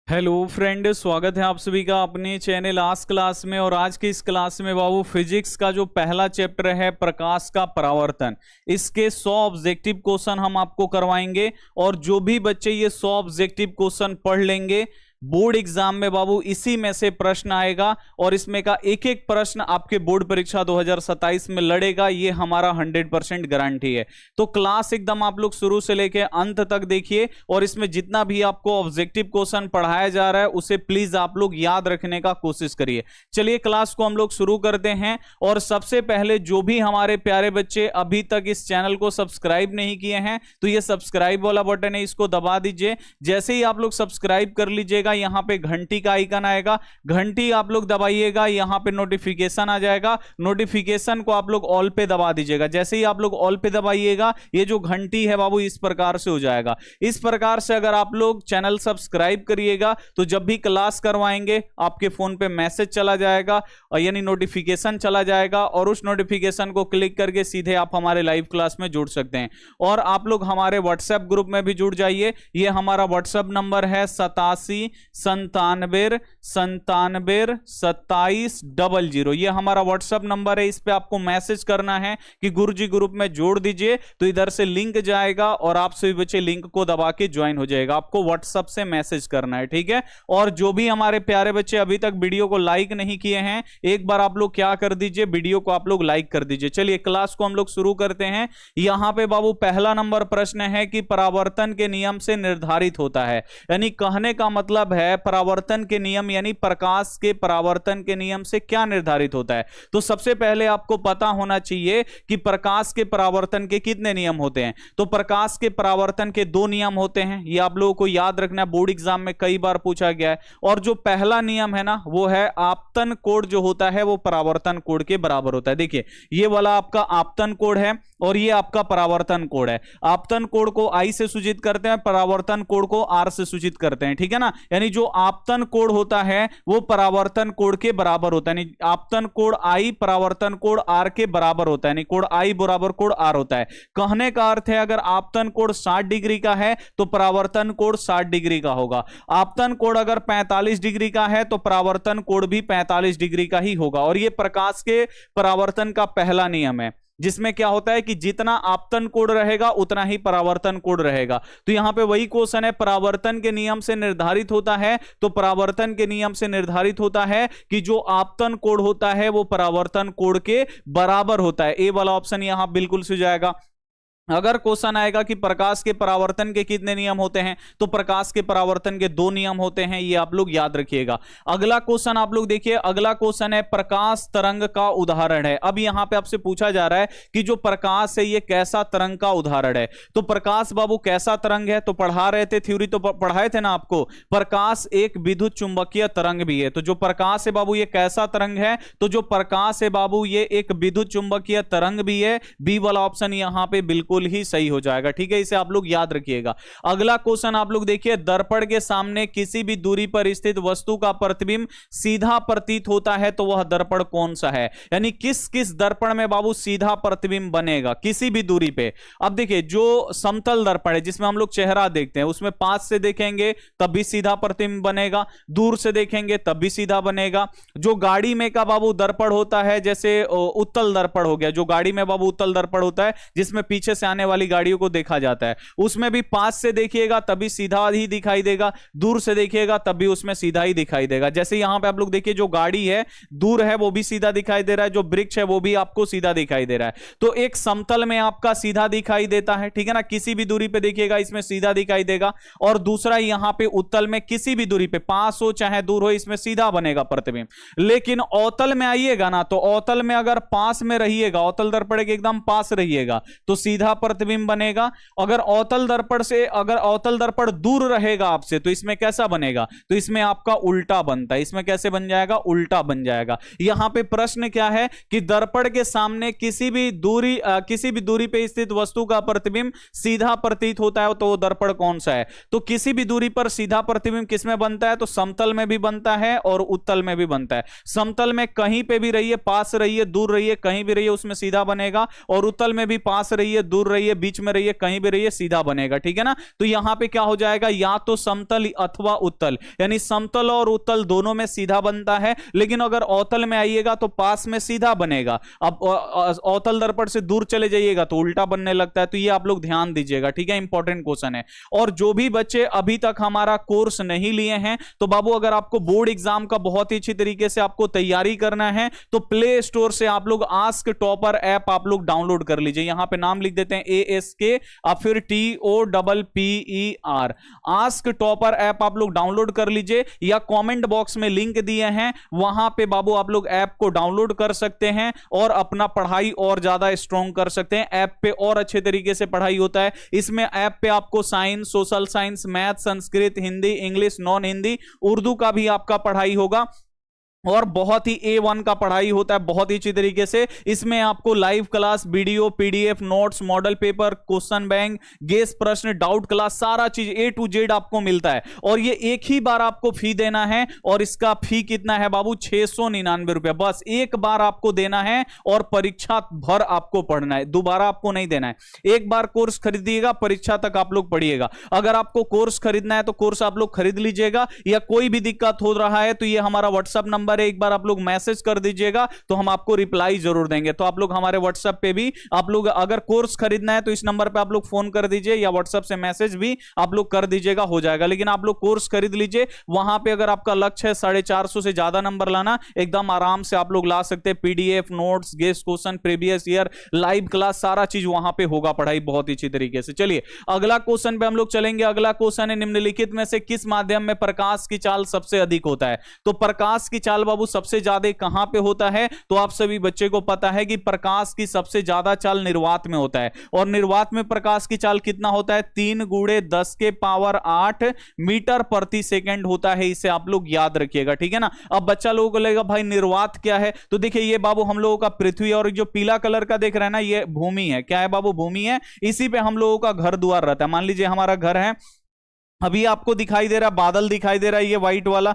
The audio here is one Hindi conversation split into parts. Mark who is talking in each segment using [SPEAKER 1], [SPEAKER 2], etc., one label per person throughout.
[SPEAKER 1] हेलो फ्रेंड, स्वागत है आप सभी का अपने चैनल आज क्लास में। और आज की इस क्लास में बाबू फिजिक्स का जो पहला चैप्टर है प्रकाश का परावर्तन, इसके 100 ऑब्जेक्टिव क्वेश्चन हम आपको करवाएंगे। और जो भी बच्चे ये 100 ऑब्जेक्टिव क्वेश्चन पढ़ लेंगे बोर्ड एग्जाम में बाबू इसी में से प्रश्न आएगा और इसमें का एक एक प्रश्न आपके बोर्ड परीक्षा 2027 में लड़ेगा, ये हमारा 100% गारंटी है। तो क्लास एकदम आप लोग शुरू से लेके अंत तक देखिए और इसमें जितना भी आपको ऑब्जेक्टिव क्वेश्चन पढ़ाया जा रहा है उसे प्लीज आप लोग याद रखने का कोशिश करिए। चलिए क्लास को हम लोग शुरू करते हैं। और सबसे पहले जो भी हमारे प्यारे बच्चे अभी तक इस चैनल को सब्सक्राइब नहीं किए हैं तो ये सब्सक्राइब वाला बटन है, इसको दबा दीजिए। जैसे ही आप लोग सब्सक्राइब कर लीजिएगा यहां पे घंटी का आइकन आएगा, घंटी आप लोग दबाइएगा, यहां पे नोटिफिकेशन आ जाएगा, नोटिफिकेशन को आप लोग ऑल पे दबा दीजिएगा। जैसे ही आप लोग ऑल पे दबाइएगा ये जो घंटी है बाबू इस प्रकार से हो जाएगा। इस प्रकार से अगर आप लोग चैनल सब्सक्राइब करिएगा तो जब भी क्लास करवाएंगे आपके फोन पे मैसेज चला जाएगा, यानी नोटिफिकेशन चला जाएगा और उस नोटिफिकेशन को क्लिक करके सीधे आप हमारे लाइव क्लास में जुड़ सकते हैं। और आप लोग हमारे व्हाट्सएप ग्रुप में भी जुड़ जाइए। ये हमारा व्हाट्सएप नंबर है 8797972700। ये हमारा व्हाट्सएप नंबर है, इस पे आपको मैसेज करना है कि गुरुजी ग्रुप में जोड़ दीजिए, तो इधर से लिंक जाएगा और आप सभी बच्चे लिंक को दबा के ज्वाइन हो जाएगा। आपको व्हाट्सएप से मैसेज करना है, ठीक है। और जो भी हमारे प्यारे बच्चे अभी तक वीडियो को लाइक नहीं किए हैं, एक बार आप लोग क्या कर दीजिए, वीडियो को आप लोग लाइक कर दीजिए। चलिए क्लास को हम लोग शुरू करते हैं। यहां पे बाबू पहला नंबर प्रश्न है कि परावर्तन के नियम से निर्धारित होता है, यानी कहने का मतलब है परावर्तन के नियम यानी प्रकाश के परावर्तन के नियम से क्या निर्धारित होता है। तो सबसे पहले आपको पता होना चाहिए कि प्रकाश के परावर्तन के कितने नियम होते हैं। तो प्रकाश के परावर्तन के 2 नियम होते हैं, ये आप लोगों को याद रखना है, बोर्ड एग्जाम में कई बार पूछा गया है। और जो पहला नियम है ना वो है आपतन कोण जो होता है वो परावर्तन कोण के बराबर होता है। देखिए ये वाला आपका आपतन कोण है और ये आपका परावर्तन कोण है। आपतन कोण को आई से सूचित करते हैं, परावर्तन कोण को आर से सूचित करते हैं, ठीक है ना। यानी जो आपतन कोण होता है वो परावर्तन कोण के बराबर होता है, यानी आपतन कोण आई परावर्तन कोण आर के बराबर होता है, यानी कोण आई बराबर कोण आर होता है। कहने का अर्थ है अगर आपतन कोण 60 डिग्री का है तो परावर्तन कोण 60 डिग्री का होगा। आपतन कोण अगर 45 डिग्री का है तो परावर्तन कोण भी 45 डिग्री का ही होगा। और यह प्रकाश के परावर्तन का पहला नियम है, जिसमें क्या होता है कि जितना आपतन कोण रहेगा उतना ही परावर्तन कोण रहेगा। तो यहां पे वही क्वेश्चन है, परावर्तन के नियम से निर्धारित होता है। तो परावर्तन के नियम से निर्धारित होता है कि जो आपतन कोण होता है वो परावर्तन कोण के बराबर होता है। ए वाला ऑप्शन यहां बिल्कुल से जाएगा। अगर क्वेश्चन आएगा कि प्रकाश के परावर्तन के कितने नियम होते हैं तो प्रकाश के परावर्तन के 2 नियम होते हैं, ये आप लोग याद रखिएगा। अगला क्वेश्चन आप लोग देखिए, अगला क्वेश्चन है प्रकाश तरंग का उदाहरण है। अब यहां पे आपसे पूछा जा रहा है कि जो प्रकाश है ये कैसा तरंग का उदाहरण है। तो प्रकाश बाबू कैसा तरंग है, तो पढ़ा रहे थे, थ्योरी तो पढ़ाए थे ना आपको। प्रकाश एक विद्युत चुंबकीय तरंग भी है। तो जो प्रकाश है बाबू ये कैसा तरंग है, तो जो प्रकाश है बाबू ये एक विद्युत चुंबकीय तरंग भी है। बी वाला ऑप्शन यहां पे बिल्कुल ही सही हो जाएगा, ठीक है। इसे आप लोग याद रखिएगा। अगला क्वेश्चन आप लोग देखिए, दर्पण के सामने किसी भी दूरी पर स्थित वस्तु का प्रतिबिंब सीधा प्रतीत होता है तो वह दर्पण कौन सा है। यानी किस किस दर्पण में बाबू सीधा प्रतिबिंब बनेगा किसी भी दूरी पे। अब देखिए जो समतल दर्पण है जिसमें हम लोग चेहरा देखते हैं उसमें पास से देखेंगे तब भी सीधा प्रतिबिंब बनेगा, दूर से देखेंगे तब भी सीधा बनेगा। जो गाड़ी में का बाबू दर्पण होता है, जैसे उत्तल दर्पण हो गया, जो गाड़ी में बाबू उत्तल दर्पण होता है जिसमें पीछे से आने वाली गाड़ियों को देखा जाता है, उसमें भी पास से देखिएगा तभी सीधा ही दिखाई देगा, दूर से देखिएगा तब भी उसमें सीधा ही दिखाई देगा। जैसे यहां पे आप लोग देखिए जो गाड़ी है दूर है वो भी सीधा दिखाई दे रहा है, जो वृक्ष है वो भी आपको सीधा दिखाई दे रहा है। तो एक समतल में आपका सीधा दिखाई देता है, ठीक है ना, किसी भी दूरी पे देखिएगा इसमें सीधा दिखाई देगा। और दूसरा यहां पे उत्तल में किसी भी दूरी पे पास हो चाहे दूर हो इसमें सीधा बनेगा प्रतिबिंब। लेकिन अवतल में आइएगा ना, तो अवतल में अगर पास में रहिएगा, अवतल दर्पण के एकदम पास रहिएगा तो सीधा प्रतिबिंब बनेगा। अगर अवतल दर्पण से अगर अवतल दर्पण दूर रहेगा आपसे तो इसमें कैसा बनेगा, तो इसमें आपका उल्टा बनता है। इसमें कैसे बन जाएगा, उल्टा बन जाएगा। यहां पे प्रश्न क्या है कि दर्पण के सामने किसी भी दूरी पे स्थित वस्तु का प्रतिबिंब सीधा प्रतीत होता है तो वो दर्पण कौन सा है। तो किसी भी दूरी पर सीधा प्रतिबिंब किसमें बनता है, तो समतल में भी बनता है और उत्तल में भी बनता है। समतल में कहीं पे भी रहिए, पास रहिए, दूर रहिए, कहीं भी रहिए उसमें सीधा बनेगा। और उत्तल में भी पास रहिए, दूर दूर रहिए, बीच में रहिए, कहीं भी रहिए, सीधा बनेगा, ठीक है ना। तो यहां पे क्या हो जाएगा, या तो समतल अथवा उत्तल, यानी समतल और उत्तल दोनों में सीधा बनता है, लेकिन अगर अवतल में आइएगा तो पास में सीधा बनेगा। अब अवतल दर्पण से दूर चले जाइएगा तो उल्टा बनने लगता है। तो ये आप लोग ध्यान दीजिएगा, ठीक है, इंपॉर्टेंट क्वेश्चन है। और जो भी बच्चे अभी तक हमारा कोर्स नहीं लिए हैं, तो बाबू अगर आपको बोर्ड एग्जाम का बहुत ही अच्छी तरीके से आपको तैयारी करना है तो प्ले स्टोर से आप लोग आस्क टॉपर ऐप आप लोग डाउनलोड कर लीजिए। यहां पे नाम लिख देते हैं ASK और फिर TOPPER, आस्क टॉपर ऐप आप लोग डाउनलोड कर लीजिए, या कमेंट बॉक्स में लिंक दिए हैं, वहां पे बाबू आप लोग ऐप को डाउनलोड कर सकते हैं और अपना पढ़ाई और ज्यादा स्ट्रॉन्ग कर सकते हैं। ऐप पे और अच्छे तरीके से पढ़ाई होता है। इसमें ऐप पे आपको science, social science, math, Sanskrit, Hindi, English, non Hindi, Urdu का भी आपका पढ़ाई होगा और बहुत ही A1 का पढ़ाई होता है, बहुत ही अच्छी तरीके से। इसमें आपको live class, video, PDF, notes, model paper, question bank, guess प्रश्न, डाउट क्लास, सारा चीज A to Z आपको मिलता है। और ये एक ही बार आपको फी देना है, और इसका फी कितना है बाबू, 699 रुपया, बस एक बार आपको देना है और परीक्षा भर आपको पढ़ना है, दोबारा आपको नहीं देना है। एक बार कोर्स खरीदिएगा, परीक्षा तक आप लोग पढ़िएगा। अगर आपको कोर्स खरीदना है तो कोर्स आप लोग खरीद लीजिएगा, या कोई भी दिक्कत हो रहा है तो ये हमारा व्हाट्सएप नंबर, एक बार आप लोग मैसेज कर दीजिएगा तो हम आपको रिप्लाई जरूर देंगे। तो आप लोग हमारे व्हाट्सएप पे भी, आप लोग अगर कोर्स खरीदना है तो इस नंबर पे आप लोग फोन कर दीजिए, या व्हाट्सएप से मैसेज भी आप लोग कर दीजिएगा, हो जाएगा। लेकिन आप लोग कोर्स खरीद लीजिए, वहां पे अगर आपका लक्ष्य है 450 से ज्यादा नंबर लाना, एकदम आराम से आप लोग ला सकते हैं। PDF, notes, guest question, previous year, live class, सारा चीज वहां पे होगा, पढ़ाई बहुत ही अच्छी तरीके से। चलिए अगला क्वेश्चन पे हम लोग चलेंगे। अगला क्वेश्चन है, निम्नलिखित में से किस माध्यम में प्रकाश की चाल सबसे अधिक होता है। तो प्रकाश की चाल बाबू सबसे ज्यादा कहां पे होता है, तो आप सभी बच्चे को पता है कि प्रकाश की सबसे ज्यादा चाल निर्वात में होता है। और निर्वात में प्रकाश की चाल कितना होता है, 3 × 10⁸ मीटर प्रति सेकंड होता है। इसे आप लोग याद रखिएगा, ठीक है ना। अब बच्चा लोगों को लगेगा भाई निर्वात क्या है, तो देखिए ये बाबू हम लोगों का पृथ्वी, और जो पीला कलर का देख रहे हैं ना, ये भूमि है। क्या है बाबू, भूमि है। इसी पे हम लोगों का घर द्वार रहता है। मान लीजिए हमारा घर है, अभी आपको दिखाई दे रहा है, बादल दिखाई दे रहा है, ये व्हाइट वाला,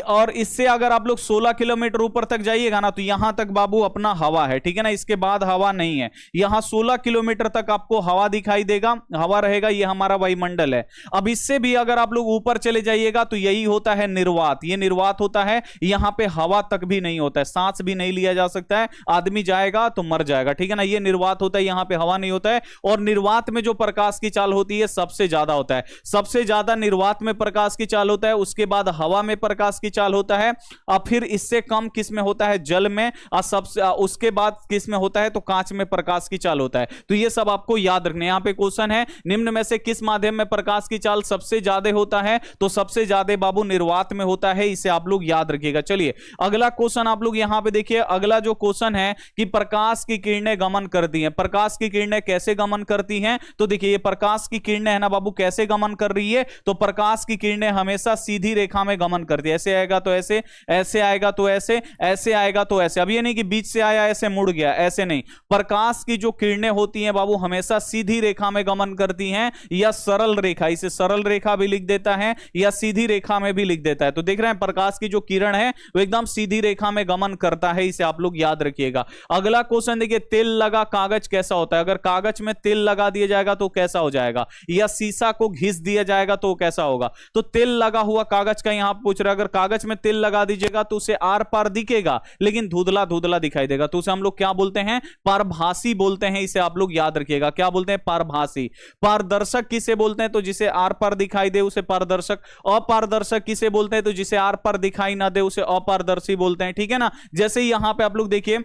[SPEAKER 1] और इससे अगर आप लोग 16 किलोमीटर ऊपर तक जाइएगा ना, तो यहां तक बाबू अपना हवा है, ठीक है ना। इसके बाद हवा नहीं है। यहां 16 किलोमीटर तक आपको हवा दिखाई देगा, हवा रहेगा, ये हमारा वायुमंडल है। अब इससे भी अगर आप लोग ऊपर चले जाइएगा तो यही होता है निर्वात, ये निर्वात होता है। यहां पे हवा तक भी नहीं होता है, सांस भी नहीं लिया जा सकता है, आदमी जाएगा तो मर जाएगा, ठीक है ना। ये निर्वात होता है, यहां पे हवा नहीं होता है। और निर्वात में जो प्रकाश की चाल होती है सबसे ज्यादा होता है, सबसे ज्यादा निर्वात में प्रकाश की चाल होता है, उसके बाद हवा में प्रकाश की चाल होता है, और फिर इससे कम किस में होता है, जल में, और सबसे उसके बाद किस में होता है, तो कांच में प्रकाश की चाल होता है। तो ये सब आपको याद रखना। यहां पे क्वेश्चन है, निम्न में से किस माध्यम में प्रकाश की चाल सबसे ज्यादा होता है, तो सबसे ज्यादा बाबू निर्वात में होता है। इसे आप लोग याद रखिएगा। चलिए अगला क्वेश्चन आप लोग यहां पे देखिए। अगला जो क्वेश्चन है कि प्रकाश की किरणें गमन करती हैं, प्रकाश की किरणें कैसे गमन करती हैं, तो देखिए ये प्रकाश की किरणें है ना बाबू, कैसे गमन कर रही है, तो प्रकाश की किरणें हमेशा सीधी रेखा में गमन करती है। ऐसे आएगा तो ऐसे, ऐसे आएगा तो ऐसे, ऐसे आएगा तो ऐसे। अब ये नहीं कि बीच से आया ऐसे मुड़ गया, ऐसे नहीं। प्रकाश की जो किरणें होती हैं बाबू हमेशा सीधी रेखा में गमन करती हैं, या सरल रेखा, इसे सरल रेखा भी लिख देता है, या सीधी रेखा में भी लिख देता है। तो देख रहे हैं प्रकाश की जो किरण है वो एकदम सीधी रेखा में गमन करता है, इसे आप लोग याद रखिएगा। अगला क्वेश्चन देखिए, तेल लगा कागज कैसा होता है। अगर कागज में तेल लगा दिया जाएगा तो कैसा हो जाएगा, या शीशा को घिस दिया जाएगा तो कैसा होगा। तो तेल लगा हुआ कागज का यहां पूछ रहा है। अगर कागज में तेल लगा दीजिएगा तो उसे आर पार दिखेगा, लेकिन धुंधला धुंधला दिखाई देगा। तो उसे हम लोग क्या बोलते हैं, पारभासी बोलते हैं। इसे आप लोग याद रखिएगा, क्या बोलते हैं, पारभासी। पारदर्शक किसे बोलते हैं, तो जिसे आर पार दिखाई दे उसे पारदर्शक। अपारदर्शक किसे बोलते हैं, तो जिसे आर पार दिखाई ना दे उसे अपारदर्शी बोलते हैं, ठीक है ना। जैसे यहां पे आप लोग देखिए,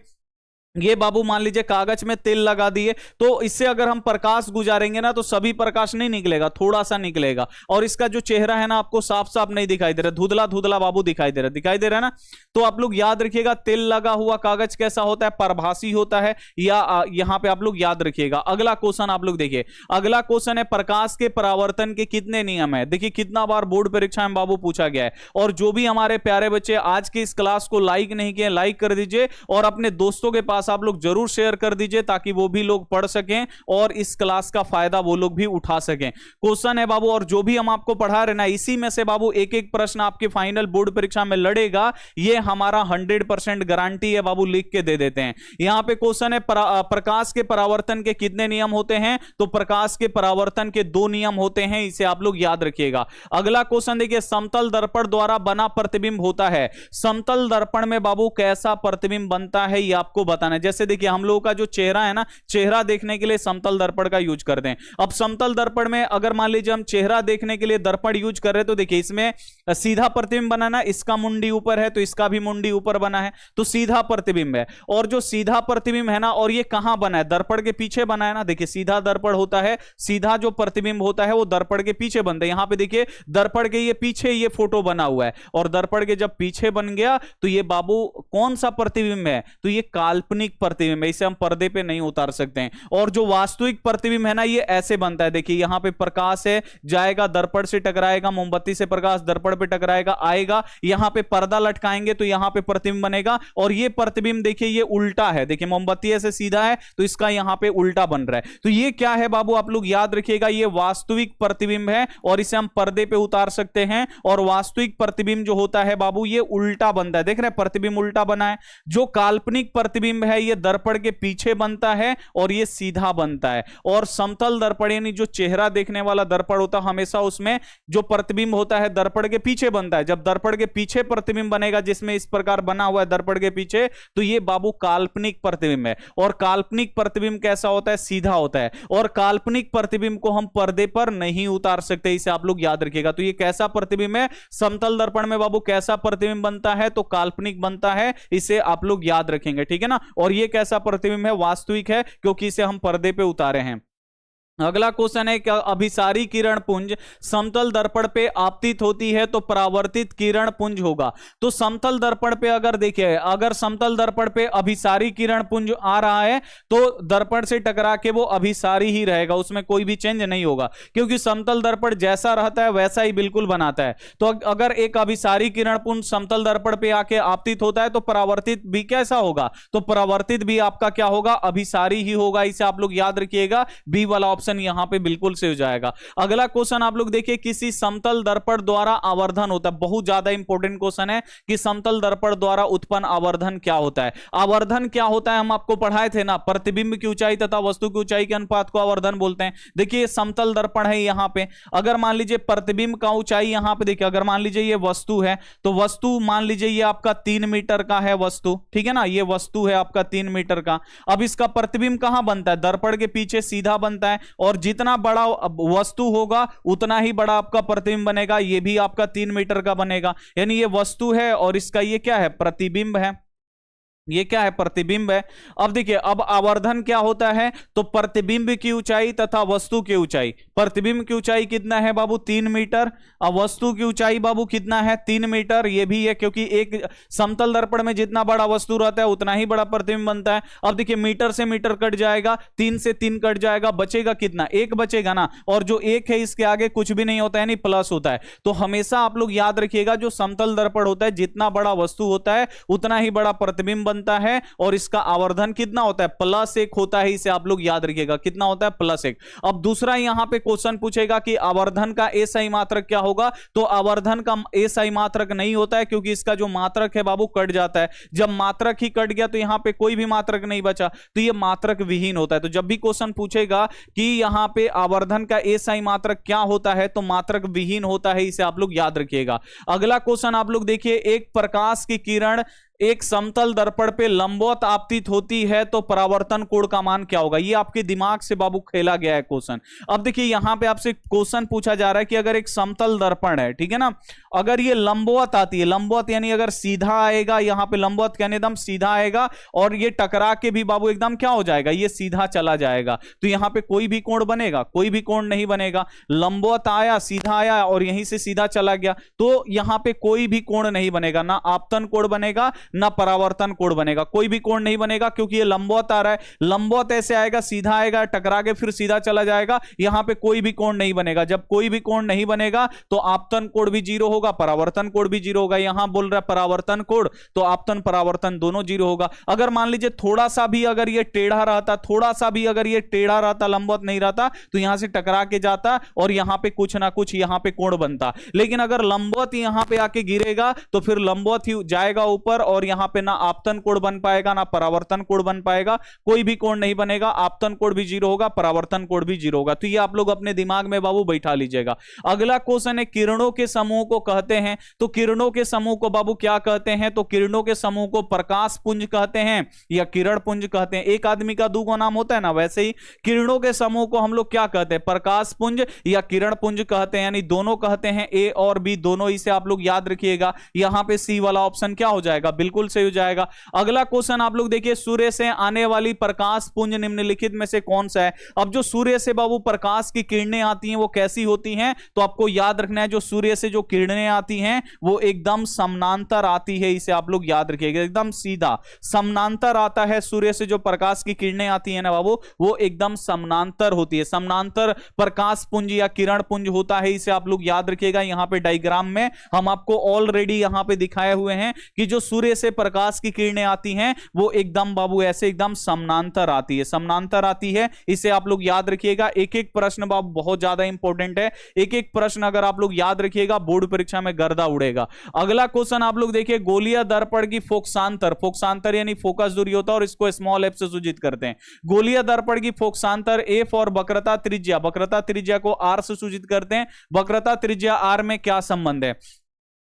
[SPEAKER 1] ये बाबू मान लीजिए कागज में तेल लगा दिए, तो इससे अगर हम प्रकाश गुजारेंगे ना तो सभी प्रकाश नहीं निकलेगा, थोड़ा सा निकलेगा, और इसका जो चेहरा है ना आपको साफ साफ नहीं दिखाई दे रहा, धुंधला धुंधला बाबू दिखाई दे रहा है ना। तो आप लोग याद रखिएगा, तेल लगा हुआ कागज कैसा होता है, पारभासी होता है, या यहां पे आप लोग याद रखिएगा। अगला क्वेश्चन आप लोग देखिए। अगला क्वेश्चन है, प्रकाश के परावर्तन के कितने नियम है। देखिए कितना बार बोर्ड परीक्षा में बाबू पूछा गया है। और जो भी हमारे प्यारे बच्चे आज के इस क्लास को लाइक नहीं किए, लाइक कर दीजिए और अपने दोस्तों के पास क्लास आप लोग जरूर शेयर कर दीजिए ताकि वो भी लोग पढ़ सकें और इस क्लास का फायदा वो लोग भी उठा सकें। क्वेश्चन है बाबू, और जो भी हम आपको पढ़ा रहे ना इसी में से बाबू एक एक प्रश्न आपके फाइनल बोर्ड परीक्षा में लड़ेगा, ये हमारा 100% गारंटी है बाबू, लिख के दे देते हैं। यहां पे क्वेश्चन है प्रकाश के परावर्तन के कितने नियम होते हैं, तो प्रकाश के परावर्तन के 2 नियम होते हैं, इसे आप लोग याद रखिएगा। अगला क्वेश्चन देखिए, समतल दर्पण द्वारा बना प्रतिबिंब होता है, समतल दर्पण में बाबू कैसा प्रतिबिंब बनता है ये आपको बताना है। जैसे देखिए हम लोगों का जो चेहरा है ना, चेहरा देखने के लिए समतल दर्पण का यूज करते हैं। अब समतल दर्पण में अगर मान लीजिए हम चेहरा देखने के लिए दर्पण यूज कर रहे हैं तो देखिए इसमें सीधा प्रतिबिंब बनाना, इसका मुंडी ऊपर है तो इसका भी मुंडी ऊपर बना है, तो सीधा प्रतिबिंब है। और जो सीधा प्रतिबिंब है ना, और ये कहां बना है, दर्पण के पीछे बना है ना। देखिए सीधा दर्पण होता है, सीधा जो प्रतिबिंब होता है वो दर्पण के पीछे बनता है। यहां पे देखिए दर्पण के ये पीछे ये फोटो बना हुआ है, और दर्पण के जब पीछे बन गया तो ये बाबू कौन सा प्रतिबिंब है, तो ये काल्पनिक प्रतिबिंब है, इसे हम पर्दे पे नहीं उतार सकते हैं। और जो वास्तविक प्रतिबिंब है ना, ये ऐसे बनता है। देखिए यहां पे प्रकाश है, जाएगा दर्पण से टकराएगा, मोमबत्ती से प्रकाश दर्पण पे टकराएगा, आएगा, यहां पे पर्दा लटकाएंगे तो यहां पे प्रतिबिंब बनेगा। और ये प्रतिबिंब देखिए ये उल्टा है, देखिए मोमबत्ती ऐसे सीधा है तो इसका यहां पे उल्टा बन रहा है। तो ये क्या है बाबू, आप लोग याद रखिएगा, ये वास्तविक प्रतिबिंब है और इसे हम पर्दे पे उतार सकते हैं। और वास्तविक प्रतिबिंब जो होता है बाबू ये उल्टा बनता है, देख रहे हैं प्रतिबिंब उल्टा बना है। जो काल्पनिक प्रतिबिंब है ये दर्पण के पीछे बनता है और ये सीधा बनता है। और समतल दर्पण यानी जो चेहरा देखने वाला दर्पण होता है, हमेशा उसमें जो प्रतिबिंब होता है दर्पण के पीछे बनता है। जब दर्पण के पीछे प्रतिबिंब बनेगा जिसमें इस प्रकार बना हुआ है दर्पण के पीछे, तो ये बाबू काल्पनिक प्रतिबिंब है। और काल्पनिक प्रतिबिंब कैसा होता है, सीधा होता है। और काल्पनिक प्रतिबिंब को हम पर्दे पर नहीं उतार सकते, इसे आप लोग याद रखिएगा। तो ये कैसा प्रतिबिंब है, समतल दर्पण में बाबू कैसा प्रतिबिंब बनता है, तो काल्पनिक बनता है, इसे आप लोग याद रखेंगे, ठीक है ना। और ये कैसा प्रतिबिंब है, वास्तविक है, क्योंकि इसे हम पर्दे पे उतारे हैं। अगला क्वेश्चन है, क्या अभिसारी किरण पुंज समतल दर्पण पे आपतित होती है तो परावर्तित किरण पुंज होगा। तो समतल दर्पण पे अगर देखिए, अगर समतल दर्पण पे अभिसारी किरण पुंज आ रहा है तो दर्पण से टकरा के वो अभिसारी ही रहेगा, उसमें कोई भी चेंज नहीं होगा, क्योंकि समतल दर्पण जैसा रहता है वैसा ही बिल्कुल बनाता है। तो अगर एक अभिसारी किरण पुंज समतल दर्पण पे आके आपतित होता है तो परावर्तित भी कैसा होगा, तो परावर्तित भी आपका क्या होगा, अभिसारी ही होगा, इसे आप लोग याद रखिएगा। बी वाला ऑप्शन यहां पे बिल्कुल से हो जाएगा। अगला क्वेश्चन आप लोग देखिए, किसी समतल दर्पण द्वारा आवर्धन होता है, बहुत ज्यादा इंपॉर्टेंट क्वेश्चन है कि समतल दर्पण द्वारा उत्पन्न आवर्धन क्या होता है। आवर्धन क्या होता है हम आपको पढ़ाए थे ना, प्रतिबिंब की ऊंचाई तथा वस्तु की ऊंचाई के अनुपात को आवर्धन बोलते हैं। देखिए समतल दर्पण है यहां पे, अगर मान लीजिए प्रतिबिंब का ऊंचाई यहां पे देखिए, अगर मान लीजिए ये वस्तु है तो वस्तु मान लीजिए ये आपका 3 मीटर का है वस्तु, ठीक है ना, ये वस्तु है आपका 3 मीटर का। अब इसका प्रतिबिंब कहां बनता है, दर्पण के पीछे सीधा बनता है, और जितना बड़ा वस्तु होगा उतना ही बड़ा आपका प्रतिबिंब बनेगा। ये भी आपका 3 मीटर का बनेगा, यानी ये वस्तु है और इसका ये क्या है, प्रतिबिंब है, ये क्या है, प्रतिबिंब है। अब देखिए अब आवर्धन क्या होता है, तो प्रतिबिंब की ऊंचाई तथा वस्तु की ऊंचाई, प्रतिबिंब की ऊंचाई कितना है बाबू, 3 मीटर, और वस्तु की ऊंचाई बाबू कितना है, 3 मीटर। ये भी है क्योंकि एक समतल दर्पण में जितना बड़ा वस्तु रहता है उतना ही बड़ा प्रतिबिंब बनता है। अब देखिए मीटर से मीटर कट जाएगा, 3 से 3 कट जाएगा, बचेगा कितना, 1 बचेगा ना, और जो 1 है इसके आगे कुछ भी नहीं होता है, यानी प्लस होता है। तो हमेशा आप लोग याद रखिएगा, जो समतल दर्पण होता है जितना बड़ा वस्तु होता है उतना ही बड़ा प्रतिबिंब बनता है, और इसका आवर्धन कितना होता है, +1 होता है, इसे आप लोग याद रखिएगा, कितना होता है, +1। अब दूसरा यहां पे क्वेश्चन पूछेगा कि आवर्धन का एसआई मात्रक क्या होगा, तो आवर्धन का एसआई मात्रक नहीं होता है, क्योंकि इसका जो मात्रक है बाबू कट जाता है। जब मात्रक ही कट गया तो यहां पे कोई भी मात्रक नहीं बचा, तो ये मात्रक विहीन होता है। तो जब भी क्वेश्चन पूछेगा कि यहां पे आवर्धन का एसआई मात्रक क्या होता है, तो मात्रक विहीन होता है, इसे आप लोग याद रखिएगा। अगला क्वेश्चन आप लोग देखिए, एक प्रकाश की किरण एक समतल दर्पण पे लंबवत आपतित होती है तो परावर्तन कोण का मान क्या होगा। ये आपके दिमाग से बाबू खेला गया है क्वेश्चन। अब देखिए यहां पे आपसे क्वेश्चन पूछा जा रहा है कि अगर एक समतल दर्पण है, ठीक है ना, अगर ये लंबवत आती है, लंबवत यानी अगर सीधा आएगा, यहां पे लंबवत यानी एकदम सीधा आएगा, और ये टकरा के भी बाबू एकदम क्या हो जाएगा, ये सीधा चला जाएगा, तो यहां पे कोई भी कोण बनेगा, कोई भी कोण नहीं बनेगा। लंबवत आया, सीधा आया और यहीं से सीधा चला गया, तो यहां पे कोई भी कोण नहीं बनेगा, ना आपतन कोण बनेगा ना परावर्तन कोण बनेगा, कोई भी कोण नहीं बनेगा क्योंकि ये लंबवत आ रहा है। लंबवत ऐसे आएगा, सीधा आएगा, टकरा के फिर सीधा चला जाएगा, यहां पे कोई भी कोण नहीं बनेगा। जब कोई भी कोण नहीं बनेगा तो आपतन कोण भी जीरो होगा, परावर्तन कोण भी जीरो होगा। यहां बोल रहा है परावर्तन कोण, तो आपतन परावर्तन दोनों जीरो होगा। अगर मान लीजिए थोड़ा सा भी अगर ये टेढ़ा रहता, थोड़ा सा भी अगर ये टेढ़ा रहता, लंबवत नहीं रहता, तो यहां से टकरा के जाता और यहां पे कुछ ना कुछ यहां पे कोण बनता। लेकिन अगर लंबवत यहां पे आके गिरेगा तो फिर लंबवत ही जाएगा ऊपर और यहां पे ना आपतन कोण बन पाएगा ना परावर्तन कोण बन पाएगा, कोई भी कोण नहीं बनेगा, आपतन कोण भी जीरो होगा, परावर्तन कोण भी जीरो होगा। तो ये आप लोग अपने दिमाग में बाबू बैठा लीजिएगा। अगला क्वेश्चन है किरणों के समूह को कहते हैं, तो किरणों के समूह को बाबू क्या कहते हैं, तो किरणों के समूह को प्रकाश पुंज कहते हैं या किरण पुंज कहते हैं। एक आदमी का दो नाम होता है ना, वैसे ही किरणों के समूह को हम लोग क्या कहते हैं, प्रकाश पुंज या किरण पुंज कहते हैं, यानी दोनों कहते हैं, ए और बी दोनों। इसे आप लोग याद रखिएगा। यहां पे सी वाला ऑप्शन क्या हो जाएगा, बिल्कुल सही हो जाएगा। अगला क्वेश्चन आप लोग देखिए, सूर्य से आने वाली प्रकाश पुंज निम्नलिखित में से कौन सा है। अब जो सूर्य से बाबू प्रकाश की किरणें आती हैं वो कैसी होती हैं, तो आपको याद रखना है जो सूर्य से जो किरणें आती हैं वो एकदम समानांतर आती है। इसे आप लोग याद रखिएगा, एकदम सीधा समानांतर आता है। सूर्य से जो प्रकाश की किरणें आती हैं ना बाबू, वो एकदम समानांतर होती है। समानांतर प्रकाश पुंज या किरण पुंज होता है, इसे आप लोग याद रखिएगा। यहां पे डायग्राम में हम आपको ऑलरेडी यहां पे दिखाए हुए हैं कि जो सूर्य से प्रकाश की किरणें आती हैं वो एकदम बाबू ऐसे एकदम समानांतर आती है, समानांतर आती है। इसे आप लोग याद रखिएगा। एक एक प्रश्न बाबू बहुत ज्यादा इंपॉर्टेंट है, एक एक प्रश्न अगर आप लोग याद रखिएगा बोर्ड परीक्षा में गर्दा उड़ेगा। अगला क्वेश्चन आप लोग देखिए, गोलीय दर्पण की फोकसांतर, फोकसांतर यानी फोकस दूरी होता है और इसको स्मॉल एफ से सूचित करते हैं। गोलीय दर्पण की फोकसांतर एफ और वक्रता त्रिज्या, वक्रता त्रिज्या को आर से सूचित करते हैं। वक्रता त्रिज्या आर में क्या संबंध है,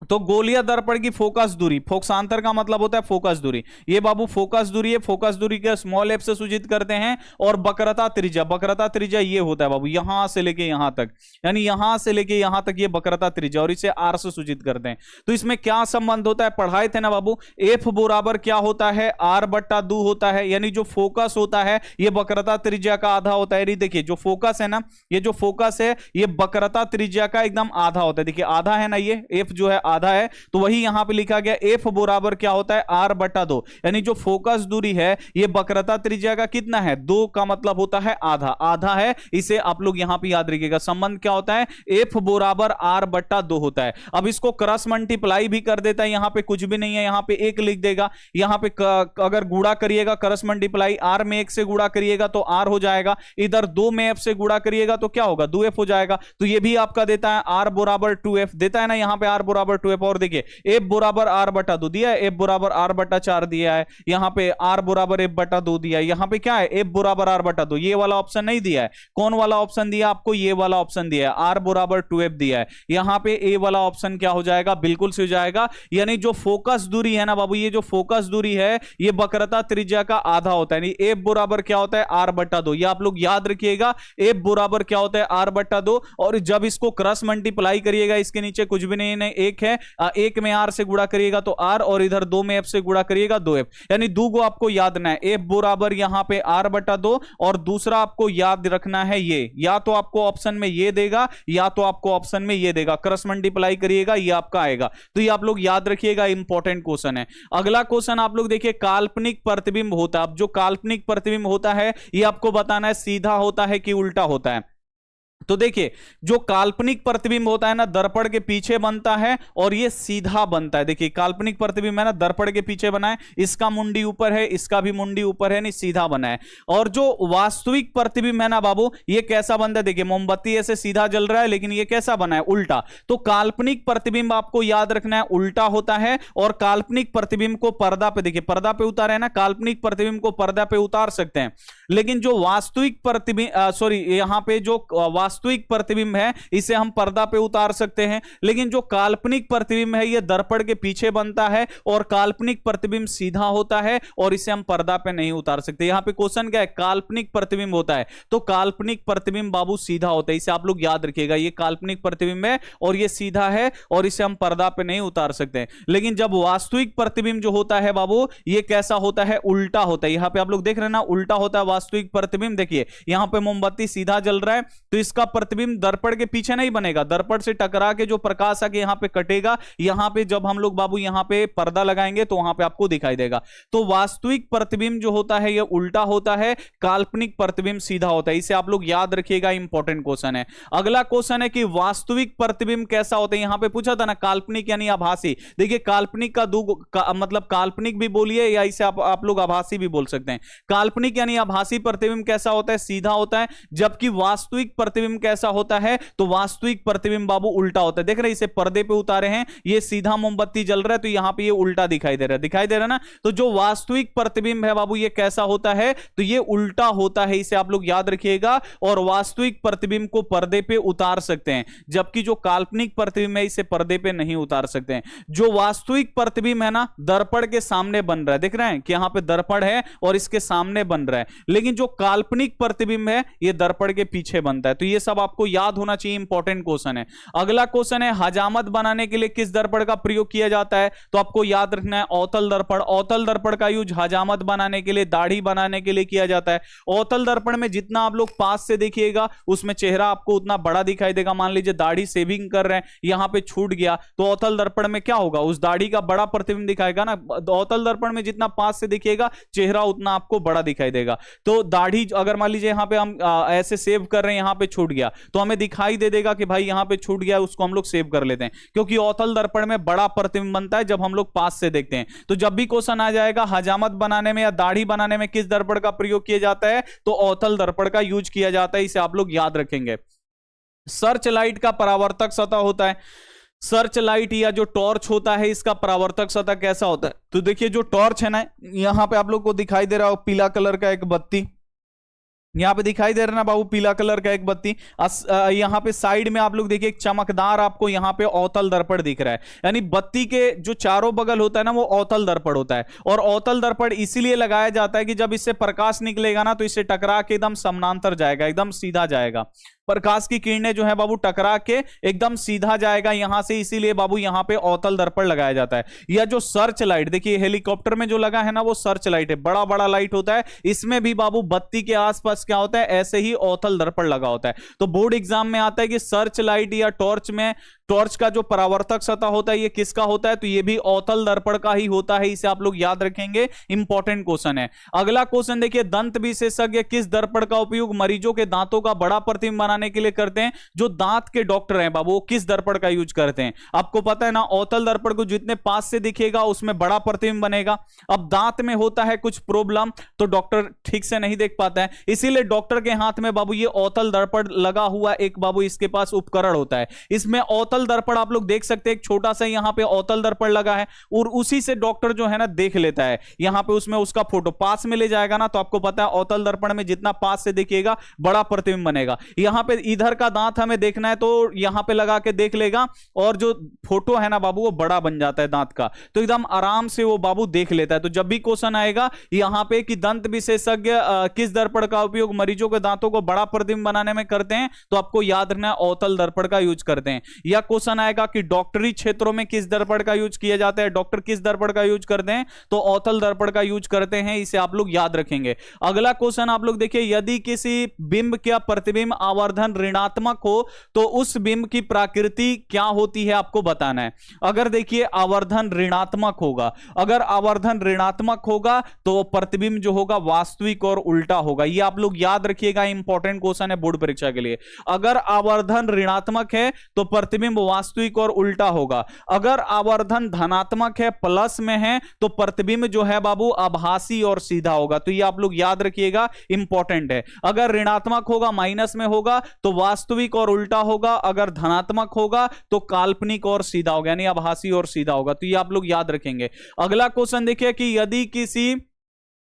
[SPEAKER 1] तो गोलीय दर्पण की फोकस दूरी, फोकसांतर का मतलब होता है फोकस दूरी, ये बाबू फोकस दूरी है, फोकस दूरी के स्मॉल एफ से सूचित करते हैं। और वक्रता त्रिज्या, वक्रता त्रिज्या ये होता है बाबू यहां से लेके यहां तक, यानी यहां से लेके यहां तक ये वक्रता त्रिज्या, और इसे आर से सूचित करते हैं। तो इसमें क्या संबंध होता है, पढ़ाए थे ना बाबू, एफ बराबर क्या होता है, आर बट्टा 2 होता है। यानी जो फोकस होता है ये वक्रता त्रिज्या का आधा होता है। देखिए जो फोकस है ना, ये जो फोकस है ये वक्रता त्रिज्या का एकदम आधा होता है। देखिए आधा है ना, ये एफ जो है आधा है, तो वही यहां पे लिखा गया एफ बराबर क्या होता है, आर बटा 2। यानी जो फोकस दूरी है ये वक्रता त्रिज्या का कितना है, 2 का मतलब होता है आधा, आधा है। इसे आप लोग यहां पे याद रखिएगा। संबंध क्या होता है, एफ बराबर आर बटा 2 होता है। अब इसको क्रॉस मल्टीप्लाई भी कर देता है, यहां पे कुछ भी नहीं है, यहां पे 1 लिख देगा। यहां पे अगर गुणा करिएगा क्रॉस मल्टीप्लाई, आर में 1 से गुणा करिएगा तो आर हो जाएगा, इधर 2 में एफ से गुणा करिएगा तो क्या होगा, 2f हो जाएगा। तो ये भी आपका देता है आर बराबर 2f, देता है ना यहां पे आर बराबर 2f। और देखिए एफ बराबर आर बटा 2 दिया है, एफ बराबर आर बटा 4 दिया है, यहां पे आर बराबर एफ बटा 2 दिया है, यहां पे क्या है एफ बराबर आर बटा 2। ये वाला ऑप्शन नहीं दिया है, कौन वाला ऑप्शन दिया आपको, ये वाला ऑप्शन दिया है, आर बराबर 2f दिया है। यहां पे ए वाला ऑप्शन क्या हो जाएगा, बिल्कुल से हो जाएगा। यानी जो फोकस दूरी है ना बाबू, ये जो फोकस दूरी है ये वक्रता त्रिज्या का आधा होता है। एफ बराबर क्या होता है, आर बटा 2। ये आप लोग याद रखिएगा, एफ बराबर क्या होता है, आर बटा 2। और जब इसको क्रॉस मल्टीप्लाई करिएगा, इसके नीचे कुछ भी नहीं, एक है, एक में आर से गुणा करिएगा तो आर, और इधर 2 में एफ से गुणा करिएगा 2f। यानी 2 को आपको याद रखना है, एफ बराबर यहां पे आर बटा 2, और दूसरा आपको याद रखना है ये, या तो आपको ऑप्शन में ये देगा या तो आपको ऑप्शन में ये देगा, क्रॉस मल्टीप्लाई करिएगा ये आपका आएगा। तो ये आप लोग याद रखिएगा, इंपॉर्टेंट क्वेश्चन है। अगला क्वेश्चन आप लोग देखिए, काल्पनिक प्रतिबिंब होता है। अब जो काल्पनिक प्रतिबिंब होता है ये आपको बताना है सीधा होता है कि उल्टा होता है। तो देखिए जो काल्पनिक प्रतिबिंब होता है ना, दर्पण के पीछे बनता है और ये सीधा बनता है। देखिए काल्पनिक प्रतिबिंब है ना, दर्पण के पीछे बना है, इसका मुंडी ऊपर है, इसका भी मुंडी ऊपर है, नहीं सीधा बना है। और जो वास्तविक प्रतिबिंब है ना बाबू, ये कैसा बनता है, देखिए मोमबत्ती ऐसे सीधा जल रहा है लेकिन ये कैसा बना है, उल्टा। तो काल्पनिक प्रतिबिंब आपको याद रखना है उल्टा होता है। और काल्पनिक प्रतिबिंब को पर्दा पे, देखिए पर्दा पे उतारे है ना, काल्पनिक प्रतिबिंब को पर्दा पे उतार सकते हैं, लेकिन जो वास्तविक प्रतिबिंब यहां पे जो वास्तविक प्रतिबिंब है इसे हम पर्दा पे उतार सकते हैं, लेकिन जो काल्पनिक प्रतिबिंब है ये दर्पण के पीछे बनता है और काल्पनिक प्रतिबिंब सीधा होता है और इसे हम पर्दा पे नहीं उतार सकते। यहां पे क्वेश्चन क्या है, काल्पनिक प्रतिबिंब होता है, तो काल्पनिक प्रतिबिंब बाबू सीधा होता है, इसे आप लोग याद रखिएगा। ये काल्पनिक प्रतिबिंब है और ये सीधा है और इसे हम पर्दा पे नहीं उतार सकते। लेकिन जब वास्तविक प्रतिबिंब जो होता है बाबू, ये कैसा होता है, उल्टा होता है। यहां पे आप लोग देख रहे हैं ना, उल्टा होता है वास्तविक प्रतिबिंब। देखिए यहां पे मोमबत्ती सीधा जल रहा है तो इसका प्रतिबिंब दर्पण के पीछे नहीं बनेगा, दर्पण से टकरा के जो प्रकाश आके यहां पे कटेगा, यहां पे जब हम लोग बाबू यहां पे पर्दा लगाएंगे तो वहां पे आपको दिखाई देगा। तो वास्तविक प्रतिबिंब जो होता है ये उल्टा होता है, काल्पनिक प्रतिबिंब सीधा होता है। इसे आप लोग याद रखिएगा, इंपॉर्टेंट क्वेश्चन है। अगला क्वेश्चन है कि वास्तविक प्रतिबिंब कैसा होता है, यहां पे पूछा था ना काल्पनिक यानी आभासी। देखिए काल्पनिक का मतलब काल्पनिक भी बोलिए या इसे आप लोग आभासी भी बोल सकते हैं। काल्पनिक यानी आभासी प्रतिबिंब कैसा होता है, सीधा होता है। जबकि वास्तविक प्रतिबिंब कैसा होता है, तो वास्तविक प्रतिबिंब बाबू उल्टा होता है। देख रहे हैं इसे पर्दे पे उतारे हैं, ये सीधा मोमबत्ती जल रहा है तो यहां पे ये उल्टा दिखाई दे रहा है, दिखाई दे रहा है ना। तो जो वास्तविक प्रतिबिंब है बाबू ये कैसा होता है, तो ये उल्टा होता है, इसे आप लोग याद रखिएगा। और वास्तविक प्रतिबिंब को पर्दे पे उतार सकते हैं, जबकि जो काल्पनिक प्रतिबिंब है इसे पर्दे पे नहीं उतार सकते हैं। जो वास्तविक प्रतिबिंब है ना दर्पण के सामने बन रहा है, देख रहे हैं कि यहां पे दर्पण है और इसके सामने बन रहा है। लेकिन जो काल्पनिक प्रतिबिंब है ये दर्पण के पीछे बनता है। तो ये सब आपको याद होना चाहिए, इंपॉर्टेंट क्वेश्चन है। अगला क्वेश्चन है हजामत बनाने के लिए किस दर्पण का प्रयोग किया जाता है, तो आपको याद रखना है अवतल दर्पण। अवतल दर्पण का यूज हजामत बनाने के लिए, दाढ़ी बनाने के लिए किया जाता है। अवतल दर्पण में जितना आप लोग पास से देखिएगा उसमें चेहरा आपको उतना बड़ा दिखाई देगा। मान लीजिए दाढ़ी सेविंग कर रहे हैं, यहां पे छूट गया तो अवतल दर्पण में क्या होगा, उस दाढ़ी का बड़ा प्रतिबिंब दिखाएगा ना। अवतल दर्पण में जितना पास से दिखेगा चेहरा उतना आपको बड़ा दिखाई देगा। तो दाढ़ी अगर मान लीजिए यहां पे हम ऐसे सेव कर रहे हैं, यहां पे छूट गया तो हमें दिखाई दे देगा कि भाई यहां पे छूट गया, उसको हम लोग सेव कर लेते हैं, क्योंकि अवतल दर्पण में बड़ा प्रतिबिंब बनता है जब हम लोग पास से देखते हैं। तो जब भी क्वेश्चन आ जाएगा हजामत बनाने में या दाढ़ी बनाने में किस दर्पण का प्रयोग किया जाता है, तो अवतल दर्पण का यूज किया जाता है, इसे आप लोग याद रखेंगे। सर्च लाइट का परावर्तक सतह होता है, सर्च लाइट या जो टॉर्च होता है इसका परावर्तक सतह कैसा होता है, तो देखिए जो टॉर्च है ना यहां पे आप लोग को दिखाई दे रहा हो पीला कलर का एक बत्ती, यहां पे दिखाई दे रहा है ना बाबू पीला कलर का एक बत्ती। यहां पे साइड में आप लोग देखिए एक चमकदार आपको यहां पे अवतल दर्पण दिख रहा है, यानी बत्ती के जो चारों बगल होता है ना वो अवतल दर्पण होता है। और अवतल दर्पण इसीलिए लगाया जाता है कि जब इससे प्रकाश निकलेगा ना तो इससे टकरा के एकदम समानांतर जाएगा, एकदम सीधा जाएगा। प्रकाश की किरणें जो है बाबू टकरा के एकदम सीधा जाएगा यहां से, इसीलिए बाबू यहां पे अवतल दर्पण लगाया जाता है। या जो सर्च लाइट देखिए हेलीकॉप्टर में जो लगा है ना वो सर्च लाइट है, बड़ा बड़ा लाइट होता है, इसमें भी बाबू बत्ती के आसपास क्या होता है ऐसे ही अवतल दर्पण लगा होता है। तो बोर्ड एग्जाम में आता है कि सर्च लाइट या टॉर्च में टॉर्च का जो परावर्तक सतह होता है ये किसका होता है, तो ये भी अवतल दर्पण का ही होता है, इसे आप लोग याद रखेंगे, इंपॉर्टेंट क्वेश्चन है। अगला क्वेश्चन देखिए दंत विशेषज्ञ किस दर्पण का उपयोग मरीजों के दांतों का बड़ा प्रतिबिंब बनाने के लिए करते हैं। जो दांत के डॉक्टर हैं बाबू वो किस दर्पण का यूज करते हैं, आपको पता है ना अवतल दर्पण को जितने पास से दिखेगा उसमें बड़ा प्रतिबिंब बनेगा। अब दांत में होता है कुछ प्रॉब्लम तो डॉक्टर ठीक से नहीं देख पाता है, इसीलिए डॉक्टर के हाथ में बाबू ये अवतल दर्पण लगा हुआ एक बाबू इसके पास उपकरण होता है। इसमें अवतल दर्पण आप लोग देख सकते हैं, एक छोटा सा यहां पे अवतल दर्पण लगा है और उसी से डॉक्टर जो है ना देख लेता है, यहां पे उसमें उसका फोटो पास में ले जाएगा ना तो आपको पता है अवतल दर्पण में जितना पास से देखिएगा बड़ा प्रतिबिंब बनेगा। यहां पे इधर का दांत हमें देखना है तो यहां पे लगा के देख लेगा और जो फोटो है ना बाबू वो बड़ा बन जाता है दांत का, तो एकदम आराम से वो बाबू देख लेता है। तो जब भी क्वेश्चन आएगा यहां पे कि दंत विशेषज्ञ किस दर्पण का उपयोग मरीजों के दांतों को बड़ा प्रतिबिंब बनाने में करते हैं, तो आपको याद रखना है अवतल दर्पण का यूज करते हैं। या क्वेश्चन आएगा कि डॉक्टरी क्षेत्रों में किस दर्पण का यूज किया जाता है, डॉक्टर किस दर्पण का यूज करते हैं, तो अवतल दर्पण का यूज करते हैं, इसे आप लोग याद रखेंगे। अगला क्वेश्चन आप लोग देखिए यदि किसी बिंब का प्रतिबिंब आवर्धन ऋणात्मक हो तो उस बिंब की प्रकृति क्या होती है आपको बताना है। अगर देखिए आवर्धन ऋणात्मक होगा, अगर आवर्धन ऋणात्मक होगा तो प्रतिबिंब जो होगा वास्तविक और उल्टा होगा, ये आप लोग याद रखिएगा, इंपॉर्टेंट क्वेश्चन है बोर्ड परीक्षा के लिए। अगर आवर्धन ऋणात्मक है तो प्रतिबिंब वास्तविक और उल्टा होगा, अगर आवर्धन धनात्मक है प्लस में है तो प्रतिबिंब जो है बाबू आभासी और सीधा होगा। तो ये आप लोग याद रखिएगा, इंपॉर्टेंट है। अगर ऋणात्मक होगा माइनस में होगा तो वास्तविक और उल्टा होगा, अगर धनात्मक होगा तो काल्पनिक और सीधा होगा, यानी आभासी और सीधा होगा। तो ये आप लोग याद रखेंगे। अगला क्वेश्चन देखिए कि यदि किसी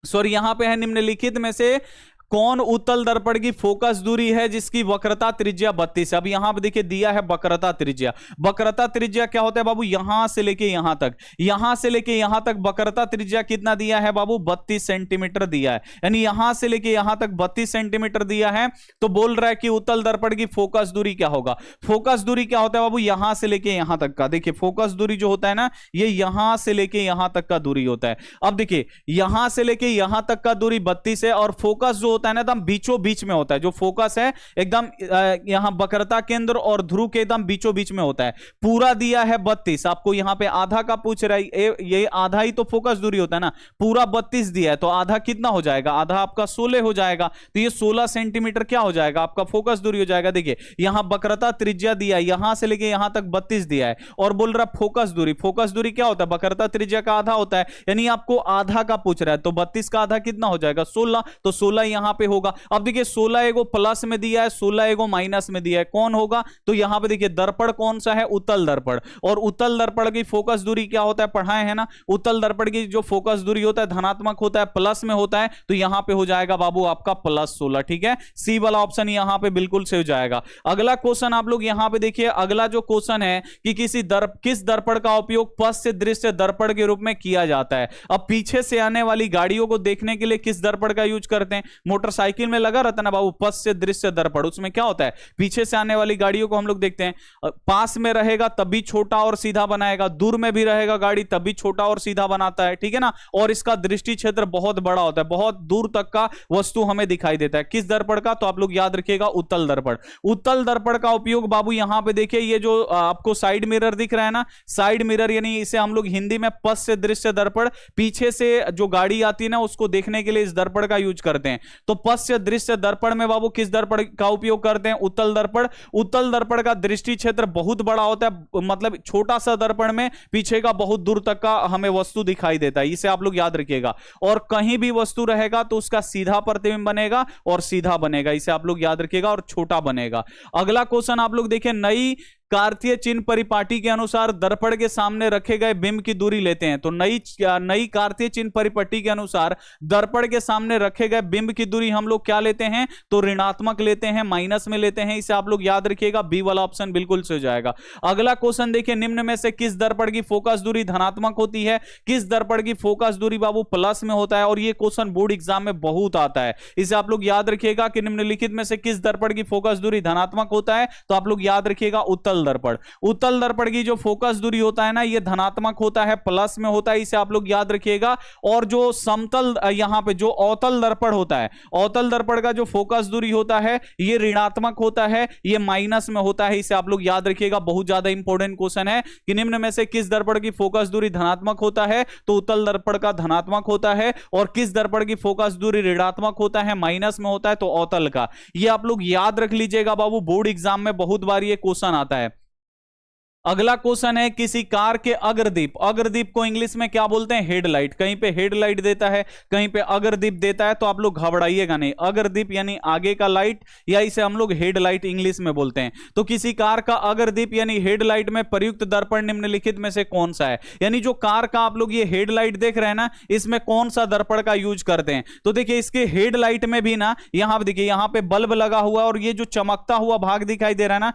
[SPEAKER 1] यहां पे है निम्नलिखित में से कौन उत्तल दर्पण की फोकस दूरी है जिसकी वक्रता त्रिज्या 32 है। अब यहां पे देखिए दिया है वक्रता त्रिज्या, वक्रता त्रिज्या क्या होता है बाबू, यहां से लेके यहां तक, यहां से लेके यहां तक वक्रता त्रिज्या कितना दिया है बाबू, 32 सेंटीमीटर दिया है, यानी यहां से लेके यहां तक 32 सेंटीमीटर दिया है। तो बोल रहा है कि उत्तल दर्पण की फोकस दूरी क्या होगा। फोकस दूरी क्या होता है बाबू, यहां से लेके यहां तक का, देखिए फोकस दूरी जो होता है ना ये यहां से लेके यहां तक का दूरी होता है। अब देखिए यहां से लेके यहां तक का दूरी 32 है और फोकस जो होता है ना एकदम बीचों बीच में होता है, जो फोकस है एकदम यहां वक्रता केंद्र और ध्रुव के एकदम बीचों बीच में होता है। पूरा दिया है 32, आपको यहां पे आधा का पूछ रहा है, ये आधा ही तो फोकस दूरी होता है ना, पूरा 32 दिया है तो आधा कितना हो जाएगा, आधा आपका 16 हो जाएगा, तो ये 16 सेंटीमीटर क्या हो जाएगा आपका फोकस दूरी हो जाएगा। देखिए यहां वक्रता त्रिज्या दिया है, यहां से लेके यहां तक 32 दिया है और बोल रहा फोकस दूरी, फोकस दूरी क्या होता है, वक्रता त्रिज्या का आधा होता है, यानी आपको आधा का पूछ रहा है, तो 32 का आधा कितना हो जाएगा 16, तो 16 यहां पे होगा। अब देखिए 16 एगो प्लस में दिया है, 16 एगो माइनस में दिया है, कौन होगा, तो यहां पे देखिए दर्पण कौन सा है, उत्तल दर्पण, और उत्तल दर्पण की फोकस दूरी क्या होता है, पढ़ाए है ना, उत्तल दर्पण की जो फोकस दूरी होता है धनात्मक होता है, प्लस में होता है, तो यहां पे हो जाएगा बाबू आपका +16। ठीक है, सी वाला ऑप्शन यहां पे बिल्कुल से हो जाएगा। अगला क्वेश्चन आप लोग यहां पे देखिए, अगला जो क्वेश्चन है कि किस दर्पण का उपयोग पश्च दृश्य दर्पण के रूप में किया जाता है। अब पीछे से आने वाली गाड़ियों को देखने के लिए किस दर्पण का यूज करते हैं, मोटरसाइकिल में लगा रहता है ना बाबू पश्च दृश्य दर्पण, उसमें क्या होता है पीछे से आने वाली गाड़ियों को हम लोग देखते हैं, पास में रहेगा तभी छोटा और सीधा बनाएगा, दूर में भी रहेगा गाड़ी तभी छोटा और सीधा बनाता है, ठीक है ना, और इसका दृष्टि क्षेत्र बहुत बड़ा होता है, बहुत दूर तक का वस्तु हमें दिखाई देता है। किस दर्पण का, तो आप लोग याद रखिएगा उत्तल दर्पण। उत्तल दर्पण का उपयोग बाबू यहां पे देखिए, ये जो आपको साइड मिरर दिख रहा है ना, साइड मिरर यानी इसे हम लोग हिंदी में पश्च दृश्य दर्पण, पीछे से जो गाड़ी आती है ना उसको देखने के लिए इस दर्पण का यूज करते हैं। तो पश्च दृश्य दर्पण में बाबू किस दर्पण का उपयोग करते हैं, उत्तल दर्पण। उत्तल दर्पण का दृष्टि क्षेत्र बहुत बड़ा होता है, मतलब छोटा सा दर्पण में पीछे का बहुत दूर तक का हमें वस्तु दिखाई देता है, इसे आप लोग याद रखिएगा। और कहीं भी वस्तु रहेगा तो उसका सीधा प्रतिबिंब बनेगा और सीधा बनेगा, इसे आप लोग याद रखिएगा, और छोटा बनेगा। अगला क्वेश्चन आप लोग देखिए, नई कार्तीय चिन्ह परिपाटी के अनुसार दर्पण के सामने रखे गए बिंब की दूरी लेते हैं। तो नई कार्तीय चिन्ह परिपट्टी के अनुसार दर्पण के सामने रखे गए बिंब की दूरी हम लोग क्या लेते हैं, तो ऋणात्मक लेते हैं, माइनस में लेते हैं, इसे आप लोग याद रखिएगा, बी वाला ऑप्शन बिल्कुल से हो जाएगा। अगला क्वेश्चन देखिए, निम्न में से किस दर्पण की फोकस दूरी धनात्मक होती है, किस दर्पण की फोकस दूरी बाबू प्लस में होता है, और ये क्वेश्चन बोर्ड एग्जाम में बहुत आता है, इसे आप लोग याद रखिएगा कि निम्नलिखित में से किस दर्पण की फोकस दूरी धनात्मक होता है, तो आप लोग याद रखिएगा उत्तल दर्पण। उत्तल दर्पण की जो फोकस दूरी होता है ना ये धनात्मक होता है, प्लस में होता है, इसे आप लोग याद रखिएगा। और जो समतल यहां पे जो अवतल दर्पण होता है, अवतल दर्पण का जो फोकस दूरी होता है ये ऋणात्मक होता है, ये माइनस में होता है, इसे आप लोग याद रखिएगा। बहुत ज्यादा इंपॉर्टेंट क्वेश्चन है कि निम्न में से किस दर्पण की फोकस दूरी धनात्मक होता है, तो उत्तल दर्पण का धनात्मक होता है, और किस दर्पण की फोकस दूरी ऋणात्मक होता है, माइनस में होता है, तो अवतल का। ये आप लोग याद रख लीजिएगा बाबू, बोर्ड एग्जाम में बहुत बार ये क्वेश्चन आता है। अगला क्वेश्चन है, किसी कार के अग्रदीप, अग्रदीप को इंग्लिश में क्या बोलते हैं, हेडलाइट, कहीं पे हेडलाइट देता है, कहीं पे अग्रदीप देता है, तो आप लोग घबराइएगा नहीं, अग्रदीप यानी आगे का लाइट, या इसे हम लोग हेडलाइट इंग्लिश में बोलते हैं। तो किसी कार का अग्रदीप यानी हेडलाइट में प्रयुक्त दर्पण निम्नलिखित में से कौन सा है, यानी जो कार का आप लोग ये हेडलाइट देख रहे हैं ना, इसमें कौन सा दर्पण का यूज करते हैं। तो देखिए इसके हेडलाइट में भी ना, यहां पे देखिए यहां पे बल्ब लगा हुआ, और ये जो चमकता हुआ भाग दिखाई दे रहा है ना,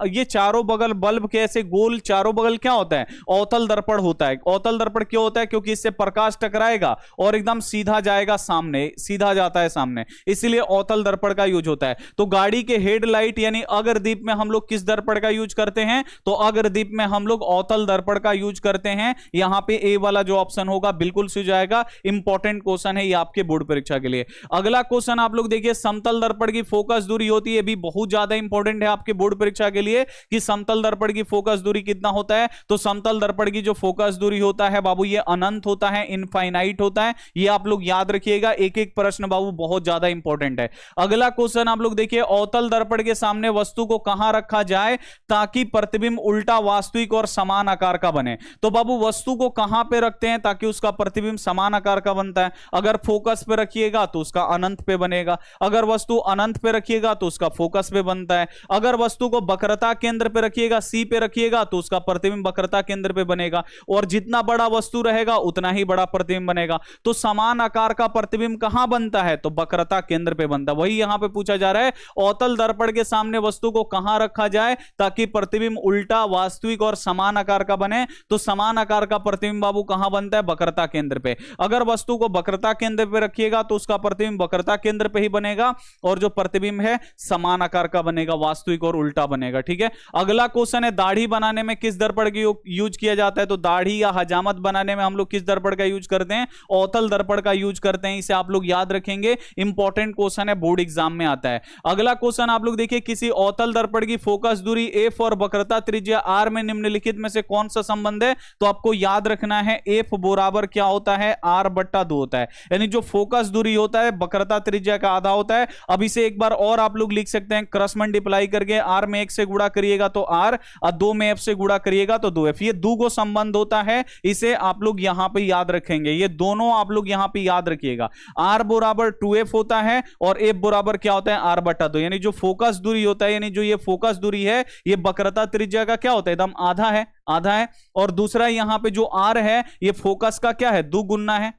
[SPEAKER 1] ये चारों बगल बल्ब के गोल चारों बगल क्या होता है, अवतल दर्पण होता है। अवतल दर्पण क्यों होता है, क्योंकि इससे प्रकाश टकराएगा और एकदम सीधा जाएगा सामने, सीधा जाता है सामने, इसलिए अवतल दर्पण का यूज होता है। तो गाड़ी के हेडलाइट यानी अग्रदीप में हम लोग किस दर्पण का यूज करते हैं, तो अग्रदीप में हम लोग अवतल दर्पण का यूज करते हैं। यहां पे ए वाला जो ऑप्शन होगा बिल्कुल से जाएगा, इंपॉर्टेंट क्वेश्चन है ये आपके बोर्ड परीक्षा के लिए। अगला क्वेश्चन आप लोग देखिए, समतल दर्पण की फोकस दूरी होती है, भी बहुत ज्यादा इंपॉर्टेंट है आपके बोर्ड परीक्षा के लिए, कि समतल दर्पण की फोकस दूरी कितना होता है। तो समतल दर्पण की जो फोकस दूरी होता है बाबू ये अनंत होता है, इनफाइनाइट होता है, ये आप लोग याद रखिएगा। एक एक प्रश्न बाबू बहुत ज्यादा इंपॉर्टेंट है। अगला क्वेश्चन आप लोग देखिए, अवतल दर्पण के सामने वस्तु को कहां रखा जाए ताकि प्रतिबिंब उल्टा, वास्तविक और समान आकार का बने। तो बाबू वस्तु को कहां पे रखते हैं ताकि उसका प्रतिबिंब समान आकार का बनता है। अगर फोकस पे रखिएगा तो उसका अनंत पे बनेगा, अगर वस्तु अनंत पे रखिएगा तो उसका फोकस पे बनता है, अगर वस्तु को वक्रता केंद्र पे रखिएगा, सी पे रखिएगा तो उसका प्रतिबिंब वक्रता केंद्र पे बनेगा, और जितना बड़ा वस्तु रहेगा उतना ही बड़ा प्रतिबिंब बनेगा। तो समान आकार का प्रतिबिंब कहां बनता है, तो वक्रता केंद्र पे बनता है। वही यहां पे पूछा जा रहा है, अवतल दर्पण के सामने वस्तु को कहां रखा जाए ताकि प्रतिबिंब उल्टा, वास्तविक और समान आकार का बने। तो समान आकार का प्रतिबिंब बाबू कहां बनता है, वक्रता केंद्र पे। अगर वस्तु को वक्रता केंद्र पे रखिएगा तो उसका प्रतिबिंब वक्रता केंद्र पे ही बनेगा, और जो प्रतिबिंब है समान आकार का बनेगा, वास्तविक और उल्टा बनेगा। ठीक है, अगला क्वेश्चन है, दाढ़ी बनाने में किस दर्पण का यूज किया जाता है? तो दाढ़ी या हजामत बनाने में हम लोग किस दर्पण का यूज करते हैं? अवतल दर्पण का यूज करते हैं। इसे आप लोग याद रखेंगे, इंपॉर्टेंट क्वेश्चन है, बोर्ड एग्जाम में आता है। अगला क्वेश्चन आप लोग देखिए, किसी अवतल दर्पण की फोकस दूरी एफ और वक्रता त्रिज्या आर में निम्नलिखित में से कौन सा संबंध है? तो आपको याद रखना है एफ बराबर क्या होता है? आर बट्टा 2 होता है। यानी जो फोकस दूरी होता है वक्रता त्रिज्या का आधा होता है। अब इसे एक बार और आप लोग लिख सकते हैं, क्रॉस मल्टीप्लाई करके आर में 1 से गुणा करिएगा तो आर और 2 में एफ से गुणा करिएगा तो 2f। ये दो गो संबंध होता है, इसे आप लोग यहां पे याद रखेंगे। ये दोनों आप लोग यहां पे याद रखिएगा। आर बराबर 2f होता है और एफ बराबर क्या होता है? आर बट्टा 2। यानी जो फोकस दूरी होता है, यानी जो ये फोकस दूरी है, ये वक्रता त्रिज्या का क्या होता है? एकदम आधा है, आधा है। और दूसरा यहां पे जो आर है, ये फोकस का क्या है? दुगुना है।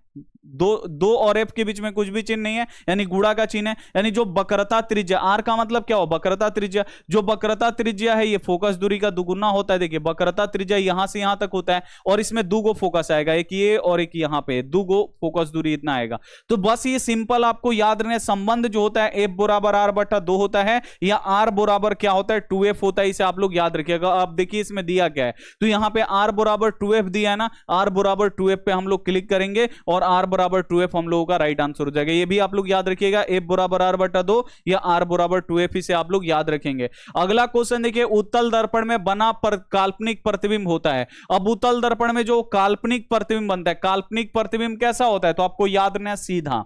[SPEAKER 1] दो और एफ के बीच में कुछ भी चिन्ह नहीं है, यानी गुणा का चिन्ह है। यानी जो वक्रता त्रिज्या, आर का मतलब क्या हो? वक्रता त्रिज्या। जो वक्रता त्रिज्या है, ये फोकस दूरी का दुगुना होता है। देखिए वक्रता त्रिज्या यहां से यहां तक होता है और इसमें दो गो फोकस आएगा, एक ये और एक यहां पे, दो गो फोकस दूरी इतना आएगा। तो बस ये सिंपल आपको याद रखना, संबंध जो होता है एफ बराबर आर बट्टा 2 होता है या आर बराबर क्या होता है? 2f होता है। इसे आप लोग याद रखिएगा। अब देखिए इसमें दिया क्या है, तो यहां पे आर बराबर 2f दिया है ना, आर बराबर 2f पे हम लोग क्लिक करेंगे और आर बराबर 2f हम लोगों का राइट आंसर हो जाएगा। ये भी आप लोग याद रखिएगा, f बराबर आर बटा 2 या आर बराबर 2f, इसे आप लोग याद रखेंगे। अगला क्वेश्चन देखिए, उत्तल दर्पण में बना काल्पनिक प्रतिबिंब होता है। अब उत्तल दर्पण में जो काल्पनिक प्रतिबिंब बनता है, काल्पनिक प्रतिबिंब कैसा होता है? तो आपको याद रखना है सीधा।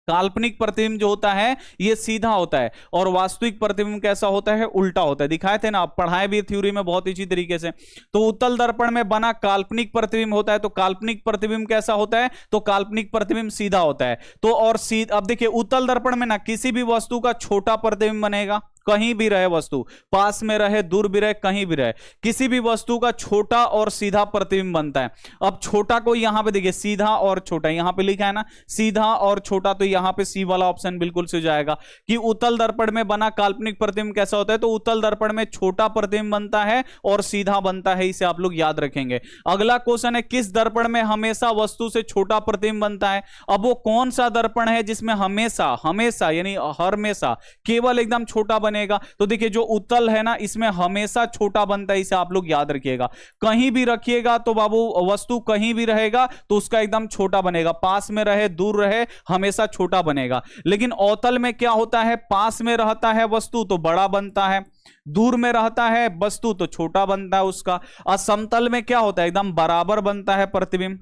[SPEAKER 1] काल्पनिक प्रतिबिंब जो होता है ये सीधा होता है और वास्तविक प्रतिबिंब कैसा होता है? उल्टा होता है। दिखाए थे ना, आप पढ़ाए भी थ्योरी में बहुत अच्छी तरीके से। तो उत्तल दर्पण में बना काल्पनिक प्रतिबिंब होता है, तो काल्पनिक प्रतिबिंब कैसा होता है? तो काल्पनिक प्रतिबिंब सीधा होता है। तो और अब देखिए उत्तल दर्पण में ना किसी भी वस्तु का छोटा प्रतिबिंब बनेगा, कहीं भी रहे वस्तु, पास में रहे, दूर भी रहे, कहीं भी रहे, किसी भी वस्तु का छोटा और सीधा प्रतिबिंब बनता है। अब छोटा को यहां पे देखिए, सीधा और छोटा यहां पे लिखा है ना, सीधा और छोटा, तो यहां पे सी वाला ऑप्शन बिल्कुल से जाएगा कि उत्तल दर्पण में बना काल्पनिक प्रतिबिंब कैसा होता है? तो उत्तल दर्पण में छोटा प्रतिबिंब बनता है और सीधा बनता है। इसे आप लोग याद रखेंगे। अगला क्वेश्चन है, किस दर्पण में हमेशा वस्तु से छोटा प्रतिबिंब बनता है? अब वो कौन सा दर्पण है जिसमें हमेशा हमेशा यानी हमेशा केवल एकदम छोटा बनेगा? तो देखिए जो उत्तल है ना, इसमें हमेशा छोटा बनता है। इसे आप लोग याद रखिएगा। कहीं भी रखिएगा तो बाबू, वस्तु कहीं भी रहेगा तो उसका एकदम छोटा बनेगा, पास में रहे, दूर रहे, हमेशा छोटा बनेगा। लेकिन अवतल में क्या होता है? पास में रहता है वस्तु तो बड़ा बनता है, दूर में रहता है वस्तु तो छोटा बनता है उसका। और समतल में क्या होता है? एकदम बराबर बनता है प्रतिबिंब,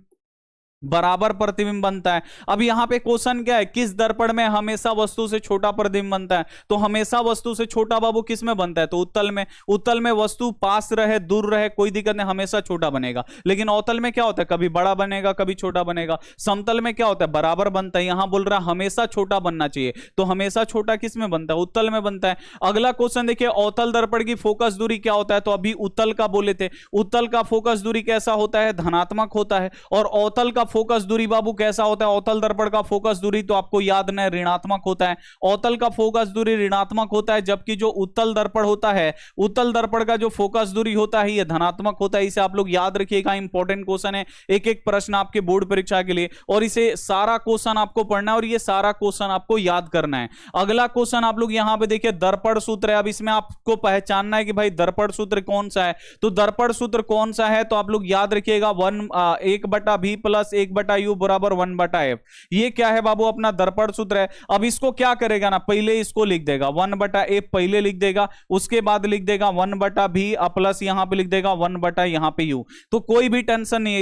[SPEAKER 1] बराबर प्रतिबिंब बनता है। अब यहां पे क्वेश्चन क्या है, किस दर्पण में हमेशा वस्तु से छोटा प्रतिबिंब बनता है? तो हमेशा वस्तु से छोटा बाबू किस में बनता है? तो उत्तल में। उत्तल में वस्तु पास रहे, दूर रहे, कोई दिक्कत नहीं, हमेशा छोटा बनेगा। लेकिन अवतल में क्या होता है? कभी बड़ा बनेगा, कभी छोटा बनेगा। समतल में क्या होता है? बराबर बनता है। यहां बोल रहा है हमेशा छोटा बनना चाहिए, तो हमेशा छोटा किस में बनता है? उत्तल में बनता है। अगला क्वेश्चन देखिए, अवतल दर्पण की फोकस दूरी क्या होता है? तो अभी उत्तल का बोले थे, उत्तल का फोकस दूरी कैसा होता है? धनात्मक होता है। और अवतल का फोकस दूरी बाबू कैसा होता है? अवतल दर्पण का फोकस दूरी तो आपको याद नहीं, ऋणात्मक होता है। अवतल का फोकस दूरी ऋणात्मक होता है, जबकि जो उत्तल दर्पण होता है, उत्तल दर्पण का जो फोकस दूरी होता है ये धनात्मक होता है। इसे आप लोग याद रखिएगा, इंपॉर्टेंट क्वेश्चन है, एक एक प्रश्न आपके बोर्ड परीक्षा के लिए, और इसे सारा क्वेश्चन आपको पढ़ना है और ये सारा क्वेश्चन आपको याद करना है। अगला क्वेश्चन आप लोग यहां पे देखिए, दर्पण सूत्र है। अब इसमें आपको पहचानना है कि भाई दर्पण सूत्र कौन सा है। तो दर्पण सूत्र कौन सा है? तो आप लोग याद रखिएगा, 1/v प्लस 1/u बराबर 1/f। ये क्या है बाबू? अपना दर्पण सूत्र है। अब इसको क्या करेगा ना, पहले इसको लिख देगा 1/f, पहले लिख देगा, उसके बाद लिख देगा 1/v प्लस यहां पे लिख देगा 1/ यहां पे u। तो कोई भी टेंशन नहीं है,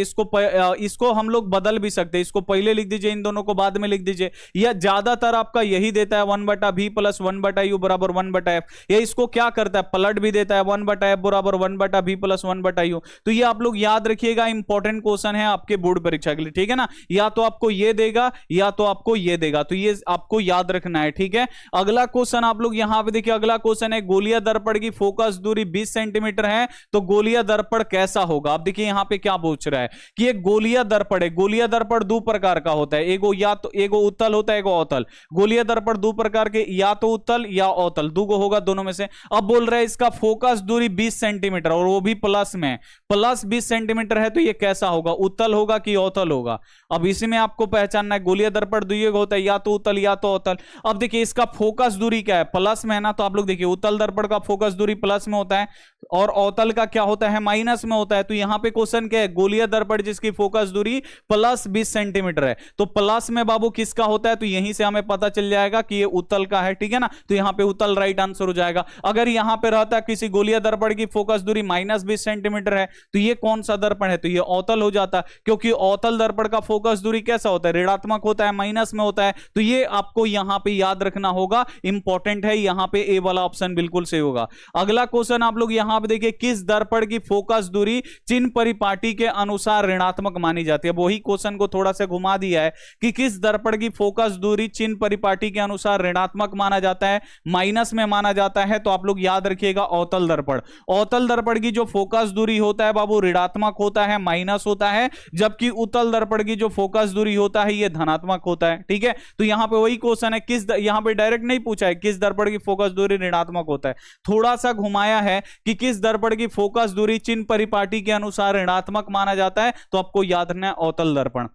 [SPEAKER 1] इसको हम लोग बदल भी सकते हैं। इसको पहले लिख दीजिए, इन दोनों को बाद में लिख दीजिए, या ज्यादातर आपका यही देता है 1/v प्लस 1/u बराबर 1/f। या इसको क्या करता है? पलट भी देता है 1/f बराबर 1/v प्लस 1/u। तो ये आप लोग याद रखिएगा, इंपॉर्टेंट क्वेश्चन है आपके बोर्ड परीक्षा के लिए, ठीक है ना। या तो आपको ये देगा या तो आपको ये देगा, तो ये आपको याद रखना है, ठीक है। अगला क्वेश्चन आप लोग यहां पे देखिए, अगला क्वेश्चन है, गोलीय दर्पण की फोकस दूरी 20 सेंटीमीटर है, तो गोलीय दर्पण कैसा होगा? आप देखिए यहां पे क्या पूछ रहा है कि एक गोलीय दर्पण है। गोलीय दर्पण दो प्रकार का होता है, एगो या तो एगो उत्तल होता है, एगो अवतल। गोलीय दर्पण दो प्रकार के, या तो उत्तल या अवतल, दो होगा दोनों में से। अब बोल रहा है इसका फोकस दूरी 20 सेंटीमीटर और वो भी प्लस में, प्लस 20 सेंटीमीटर है, तो ये कैसा होगा? उत्तल होगा कि अवतल होगा? होगा। अब इसी में आपको पहचानना है, गोलीय दर्पण द्वियुग होता है, या तो उत्तल या तो अवतल। अब देखिए इसका फोकस दूरी क्या है, प्लस में है ना, तो आप लोग देखिए उत्तल दर्पण का फोकस दूरी प्लस में होता है और अवतल का क्या होता है, माइनस में होता है। तो यहां पे क्वेश्चन क्या है, गोलीय दर्पण जिसकी फोकस दूरी प्लस 20 सेंटीमीटर है, तो प्लस में बाबू किसका होता है, तो यहीं से हमें पता चल जाएगा कि ये उत्तल का है, ठीक है ना। तो यहां पे उत्तल राइट आंसर हो जाएगा। अगर यहां पे रहता किसी गोलीय दर्पण की फोकस दूरी माइनस 20 सेंटीमीटर है, तो ये कौन सा दर्पण है, तो ये अवतल हो जाता, क्योंकि अवतल दर्पण का फोकस दूरी कैसा होता है, ऋणात्मक होता है, माइनस में होता है। तो ये आपको यहां पे याद रखना होगा, इंपॉर्टेंट है, यहां पे ए वाला ऑप्शन बिल्कुल सही होगा। अगला क्वेश्चन आप लोग यहां पे देखिए, किस दर्पण की फोकस दूरी चिन्ह परिपाटी के अनुसार ऋणात्मक मानी जाती है। वही क्वेश्चन को थोड़ा सा घुमा दिया है कि किस दर्पण की फोकस दूरी चिन्ह परिपाटी के अनुसार ऋणात्मक माना जाता है, माइनस में माना जाता है। तो आप लोग याद रखिएगा अवतल दर्पण। अवतल दर्पण की जो फोकस दूरी होता है बाबू ऋणात्मक होता है, माइनस होता है, जबकि उत्तल दर्पण की जो फोकस दूरी होता है ये धनात्मक होता है, ठीक है। तो यहां पे वही क्वेश्चन है, यहां पे डायरेक्ट नहीं पूछा है किस दर्पण की फोकस दूरी ऋणात्मक होता है, थोड़ा सा घुमाया है कि किस दर्पण की फोकस दूरी चिन्ह परिपाटी के अनुसार ऋणात्मक माना जाता है। तो आपको याद रखना है अवतल दर्पण।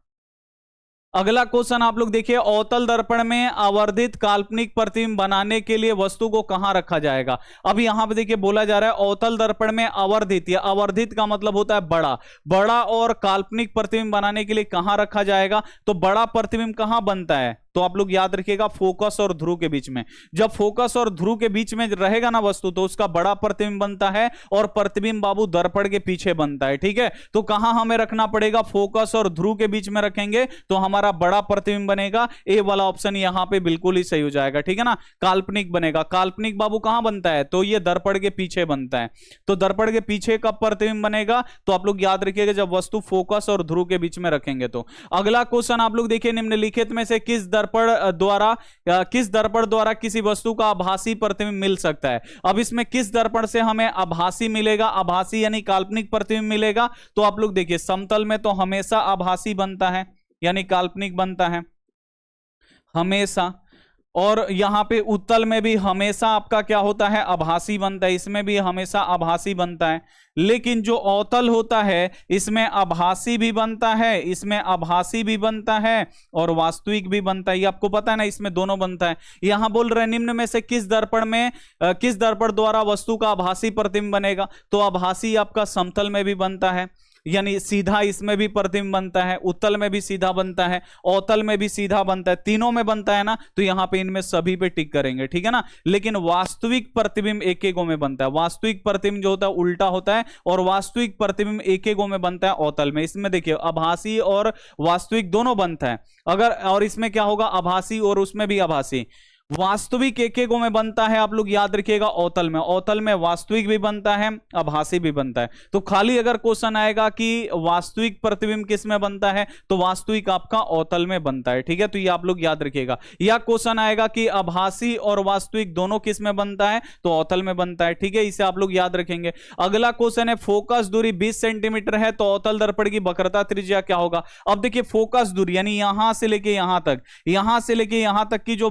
[SPEAKER 1] अगला क्वेश्चन आप लोग देखिए, अवतल दर्पण में आवर्धित काल्पनिक प्रतिबिंब बनाने के लिए वस्तु को कहां रखा जाएगा। अब यहां पे देखिए बोला जा रहा है अवतल दर्पण में आवर्धित, या आवर्धित का मतलब होता है बड़ा, बड़ा और काल्पनिक प्रतिबिंब बनाने के लिए कहां रखा जाएगा। तो बड़ा प्रतिबिंब कहां बनता है, तो आप लोग याद रखिएगा फोकस और ध्रुव के बीच में। जब फोकस और ध्रुव के बीच में रहेगा ना वस्तु, तो उसका बड़ा प्रतिबिंब बनता है, और प्रतिबिंब बाबू दर्पण के पीछे बनता है, ठीक है। तो कहां हमें रखना पड़ेगा, फोकस और ध्रुव के बीच में रखेंगे तो हमारा बड़ा प्रतिबिंब बनेगा। ए वाला ऑप्शन यहां पे बिल्कुल ही सही हो जाएगा, ठीक है ना। काल्पनिक बनेगा, काल्पनिक बाबू कहां बनता है, तो ये दर्पण के पीछे बनता है। तो दर्पण के पीछे कब प्रतिबिंब बनेगा, तो आप लोग याद रखिएगा जब वस्तु फोकस और ध्रुव के बीच में रखेंगे। तो अगला क्वेश्चन आप लोग देखिए, निम्नलिखित में से किस दर्पण द्वारा किसी वस्तु का आभासी प्रतिबिंब मिल सकता है। अब इसमें किस दर्पण से हमें आभासी मिलेगा, आभासी यानी काल्पनिक प्रतिबिंब मिलेगा। तो आप लोग देखिए समतल में तो हमेशा आभासी बनता है, यानी काल्पनिक बनता है हमेशा, और यहां पे उत्तल में भी हमेशा आपका क्या होता है, आभासी बनता है, इसमें भी हमेशा आभासी बनता है। लेकिन जो अवतल होता है इसमें आभासी भी बनता है, इसमें आभासी भी बनता है और वास्तविक भी बनता है, ये आपको पता है ना, इसमें दोनों बनता है। यहां बोल रहे हैं निम्न में से किस दर्पण द्वारा वस्तु का आभासी प्रतिबिंब बनेगा। तो आभासी आपका समतल में भी बनता है, यानी सीधा इसमें भी प्रतिबिंब बनता है, उत्तल में भी सीधा बनता है, अवतल में भी सीधा बनता है, तीनों में बनता है ना। तो यहां पे इनमें सभी पे टिक करेंगे, ठीक है ना। लेकिन वास्तविक प्रतिबिंब एक एक में बनता है, वास्तविक प्रतिबिंब जो होता है उल्टा होता है, और वास्तविक प्रतिबिंब एक एक में बनता है अवतल में। इसमें देखिए आभासी और वास्तविक दोनों बनता है, और इसमें क्या होगा, आभासी और उसमें भी आभासी। वास्तविक एक एक में बनता है, आप लोग याद रखिएगा अवतल में वास्तविक भी बनता है, आभासी भी बनता है। तो खाली अगर क्वेश्चन आएगा कि वास्तविक प्रतिबिंब किस में बनता है, तो वास्तविक आपका अवतल में बनता है, ठीक है। तो ये आप लोग याद रखिएगा। या क्वेश्चन आएगा कि आभासी और वास्तविक दोनों किस में बनता है, तो अवतल में बनता है, ठीक है। इसे आप लोग याद रखेंगे। अगला क्वेश्चन है, फोकस दूरी 20 सेंटीमीटर है तो अवतल दर्पण की वक्रता त्रिज्या क्या होगा। अब देखिए फोकस दूरी यानी यहां से लेके यहां तक की जो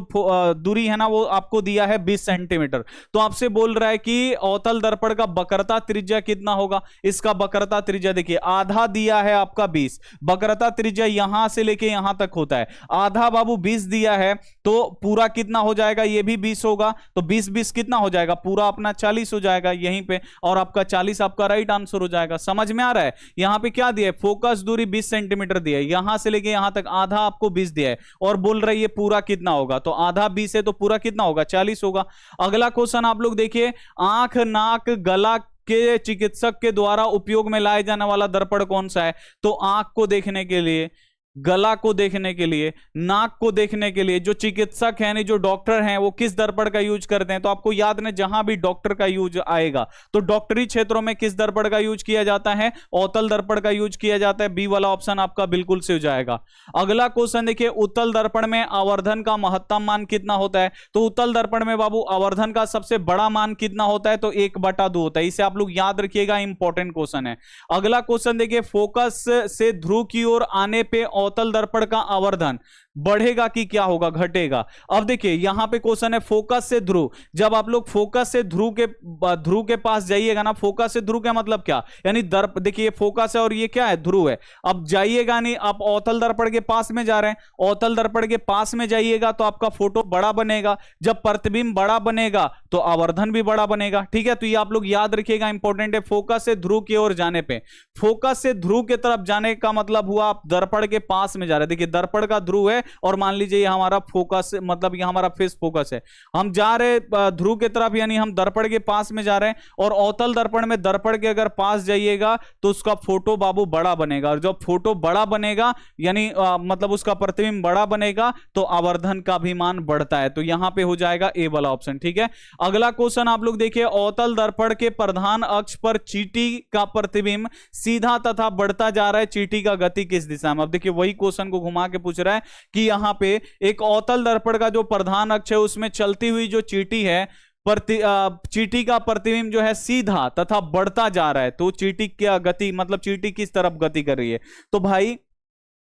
[SPEAKER 1] दूरी है ना, वो आपको दिया है 20 सेंटीमीटर। तो आपसे बोल रहा है कि अवतल दर्पण का वक्रता त्रिज्या कितना होगा। इसका वक्रता त्रिज्या देखिए आधा दिया है आपका 20, वक्रता त्रिज्या यहां से लेके यहां तक होता है, आधा बाबू 20 दिया है, तो पूरा कितना हो जाएगा, ये भी 20 होगा। तो 20 कितना हो जाएगा, पूरा अपना 40 हो जाएगा यहीं पे, और आपका 40 आपका राइट आंसर हो जाएगा। समझ में आ रहा है। यहां पे क्या दिया है, फोकस दूरी 20 सेंटीमीटर दिया है, यहां से लेके यहां तक आधा आपको 20 दिया है, और बोल रहा है ये पूरा कितना होगा, तो आधा 20 है तो पूरा कितना होगा, 40 होगा। अगला क्वेश्चन आप लोग देखिए, आंख नाक गला के चिकित्सक के द्वारा उपयोग में लाए जाने वाला दर्पण कौन सा है। तो आंख को देखने के लिए, गला को देखने के लिए, नाक को देखने के लिए जो चिकित्सक हैं यानी जो डॉक्टर हैं वो किस दर्पण का यूज करते हैं। तो आपको याद है जहां भी डॉक्टर का यूज आएगा तो डॉक्टरी क्षेत्रों में किस दर्पण का यूज किया जाता है, अवतल दर्पण का यूज किया जाता है। बी वाला ऑप्शन आपका बिल्कुल से हो जाएगा। अगला क्वेश्चन देखिए, उत्तल दर्पण में आवर्धन का महत्तम मान कितना होता है। तो उत्तल दर्पण में बाबू आवर्धन का सबसे बड़ा मान कितना होता है, तो 1/2 होता है। इसे आप लोग याद रखिएगा, इंपॉर्टेंट क्वेश्चन है। अगला क्वेश्चन देखिए, फोकस से ध्रुव की ओर आने पे अवतल दर्पण का आवर्धन बढ़ेगा कि क्या होगा, घटेगा। अब देखिए यहां पे क्वेश्चन है फोकस से ध्रुव। जब आप लोग फोकस से ध्रुव के पास जाइएगा ना, फोकस से ध्रुव का मतलब क्या, यानी दर्प, देखिए फोकस है और ये क्या है, ध्रुव है। अब जाइएगा नहीं, आप अवतल दर्पण के पास में जा रहे हैं, अवतल दर्पण के पास में जाइएगा तो आपका फोटो बड़ा बनेगा। जब प्रतिबिंब बड़ा बनेगा तो आवर्धन भी बड़ा बनेगा। ठीक है, तो ये आप लोग याद रखिएगा, इंपॉर्टेंट है। फोकस से ध्रुव की ओर जाने पे, फोकस से ध्रुव की तरफ जाने का मतलब हुआ आप दर्पण के पास में जा रहे हैं। देखिए दर्पण का ध्रुव है और मान लीजिए ये हमारा फोकस, मतलब ये हमारा फेस फोकस है, हम जा रहे ध्रुव की तरफ, यानी हम दर्पण के पास में जा रहे हैं। और अवतल दर्पण में दर्पण के अगर पास जाइएगा तो उसका फोटो बाबू बड़ा बनेगा, और जब फोटो बड़ा बनेगा यानी मतलब उसका प्रतिबिंब बड़ा बनेगा तो आवर्धन का भी मान बढ़ता है। तो यहां पे हो जाएगा ए वाला ऑप्शन। ठीक है, अगला क्वेश्चन आप लोग देखिए, अवतल दर्पण के प्रधान अक्ष पर चींटी का प्रतिबिंब सीधा तथा बढ़ता जा रहा है, चींटी का गति किस दिशा में। अब देखिए वही क्वेश्चन को घुमा के पूछ रहा है कि यहां पे एक अवतल दर्पण का जो प्रधान अक्ष है उसमें चलती हुई जो चींटी है, चींटी का प्रतिबिंब जो है सीधा तथा बढ़ता जा रहा है, तो चींटी क्या गति, मतलब चींटी किस तरफ गति कर रही है। तो भाई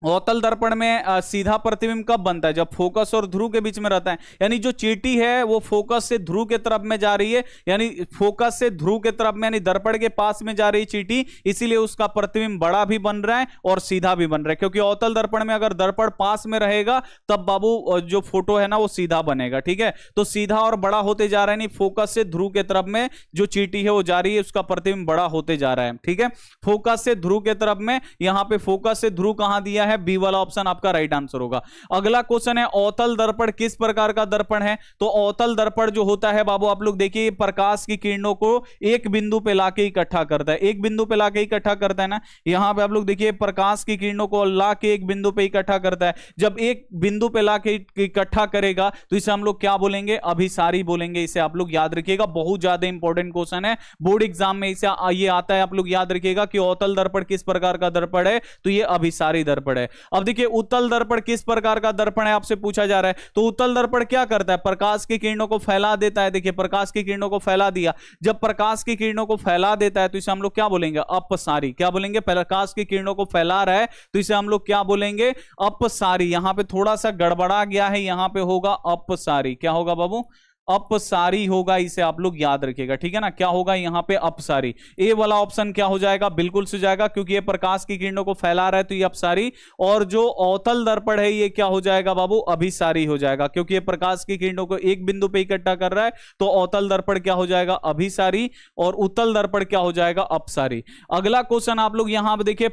[SPEAKER 1] अवतल दर्पण में सीधा प्रतिबिंब कब बनता है, जब फोकस और ध्रुव के बीच में रहता है। यानी जो चींटी है वो फोकस से ध्रुव के तरफ में जा रही है, यानी फोकस से ध्रुव के तरफ में, यानी दर्पण के पास में जा रही चींटी, इसीलिए उसका प्रतिबिंब बड़ा भी बन रहा है और सीधा भी बन रहा है। क्योंकि अवतल दर्पण में अगर दर्पण पास में रहेगा तब बाबू जो फोटो है ना वो सीधा बनेगा। ठीक है, तो सीधा और बड़ा होते जा रहा है, नहीं फोकस से ध्रुव के तरफ में जो चींटी है वो जा रही है, उसका प्रतिबिंब बड़ा होते जा रहा है। ठीक है, फोकस से ध्रुव के तरफ में, यहां पे फोकस से ध्रुव कहां दिया है, बी वाला ऑप्शन आपका राइट आंसर होगा। अगला क्वेश्चन है, अवतल दर्पण किस प्रकार का दर्पण है। तो अवतल दर्पण जो होता है बाबू, आप लोग देखिए प्रकाश की किरणों को एक बिंदु पे लाके इकट्ठा करता है, एक बिंदु पे लाके इकट्ठा करता है ना। यहां पे आप लोग देखिए प्रकाश की किरणों को लाके एक बिंदु पे इकट्ठा करता है। जब एक बिंदु पे लाके इकट्ठा करेगा तो इसे हम लोग क्या बोलेंगे, अभिसारी बोलेंगे। इसे आप लोग याद रखिएगा, बहुत ज्यादा इंपॉर्टेंट क्वेश्चन है, बोर्ड एग्जाम में इसे ये आता है। आप लोग याद रखिएगा कि अवतल दर्पण किस प्रकार का दर्पण है, तो ये अभिसारी दर्पण है। अब देखिए उत्तल दर्पण किस प्रकार का दर्पण है, आपसे पूछा जा रहा है। तो उत्तल दर्पण क्या करता है, प्रकाश की किरणों को फैला देता है। देखिए प्रकाश की किरणों को फैला दिया, जब प्रकाश की किरणों को फैला देता है तो इसे हम लोग क्या बोलेंगे, अपसारी। क्या बोलेंगे, प्रकाश की किरणों को फैला रहा है तो इसे हम लोग क्या बोलेंगे, अपसारी। यहां पे थोड़ा सा गड़बड़ा गया है, यहां पे होगा अपसारी। क्या होगा बाबू, अपसारी होगा, इसे आप लोग याद रखिएगा। ठीक है ना, क्या होगा यहां पे, अपसारी। ए वाला ऑप्शन क्या हो जाएगा, बिल्कुल से जाएगा, क्योंकि ये प्रकाश की किरणों को फैला रहा है तो ये अपसारी। और जो अवतल दर्पण है ये क्या हो जाएगा बाबू, अभिसारी हो जाएगा, क्योंकि ये प्रकाश की किरणों को एक बिंदु पे इकट्ठा कर रहा है। तो अवतल दर्पण क्या हो जाएगा, अभिसारी, और उत्तल दर्पण क्या हो जाएगा, अपसारी। अगला क्वेश्चन आप लोग यहां पे देखिए,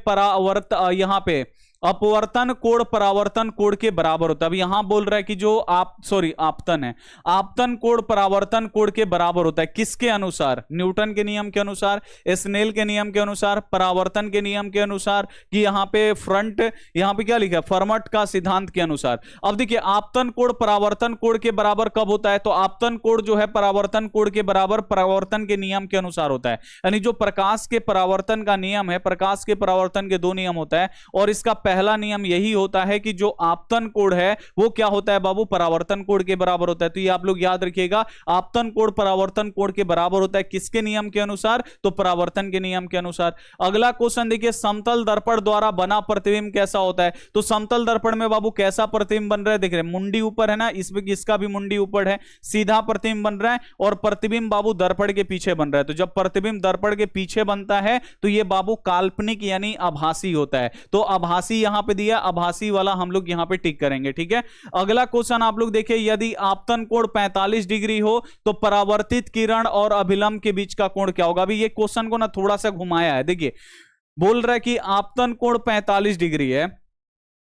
[SPEAKER 1] यहां पे अपवर्तन कोण परावर्तन कोण के बराबर होता है। अब यहां बोल रहा है कि जो आपतन है, आपतन कोण परावर्तन कोण के बराबर होता है, किसके अनुसार, न्यूटन के नियम के अनुसार, स्नेल के नियम के अनुसार, परावर्तन के नियम के अनुसार, कि यहां पे फ्रंट, यहां पे क्या लिखा है, फर्मट का सिद्धांत के अनुसार। अब देखिए आपतन कोण परावर्तन कोण के बराबर कब होता है, तो आपतन कोण जो है परावर्तन कोण के बराबर परावर्तन के नियम के अनुसार होता है। यानी जो प्रकाश के परावर्तन का नियम है, प्रकाश के परावर्तन के दो नियम होता है, और इसका पहला नियम यही होता है कि जो आपतन कोण है वो क्या होता है बाबू, परावर्तन कोण के बराबर होता है। तो ये आप लोग याद रखिएगा, आपतन कोण परावर्तन कोण के बराबर होता है, किसके नियम के अनुसार, तो परावर्तन के नियम के अनुसार। अगला क्वेश्चन देखिए, समतल दर्पण द्वारा बना प्रतिबिंब कैसा होता है। तो समतल दर्पण में बाबू कैसा प्रतिबिंब बन रहा है, देख रहे हैं मुंडी ऊपर है ना, इसमें इसका भी मुंडी ऊपर है, सीधा प्रतिबिंब बन रहा है, और प्रतिबिंब बाबू दर्पण के पीछे बन रहा है। तो जब प्रतिबिंब दर्पण के पीछे बनता है तो ये बाबू काल्पनिक यानी आभासी होता है। तो आभासी यहां पे दिया, आभासी वाला हम लोग यहां पे टिक करेंगे। ठीक है, अगला क्वेश्चन आप लोग देखिए, यदि आपतन कोण 45 डिग्री हो तो परावर्तित किरण और अभिलंब के बीच का कोण क्या होगा। अभी ये क्वेश्चन को ना थोड़ा सा घुमाया है, देखिए बोल रहा है कि आपतन कोण 45 डिग्री है,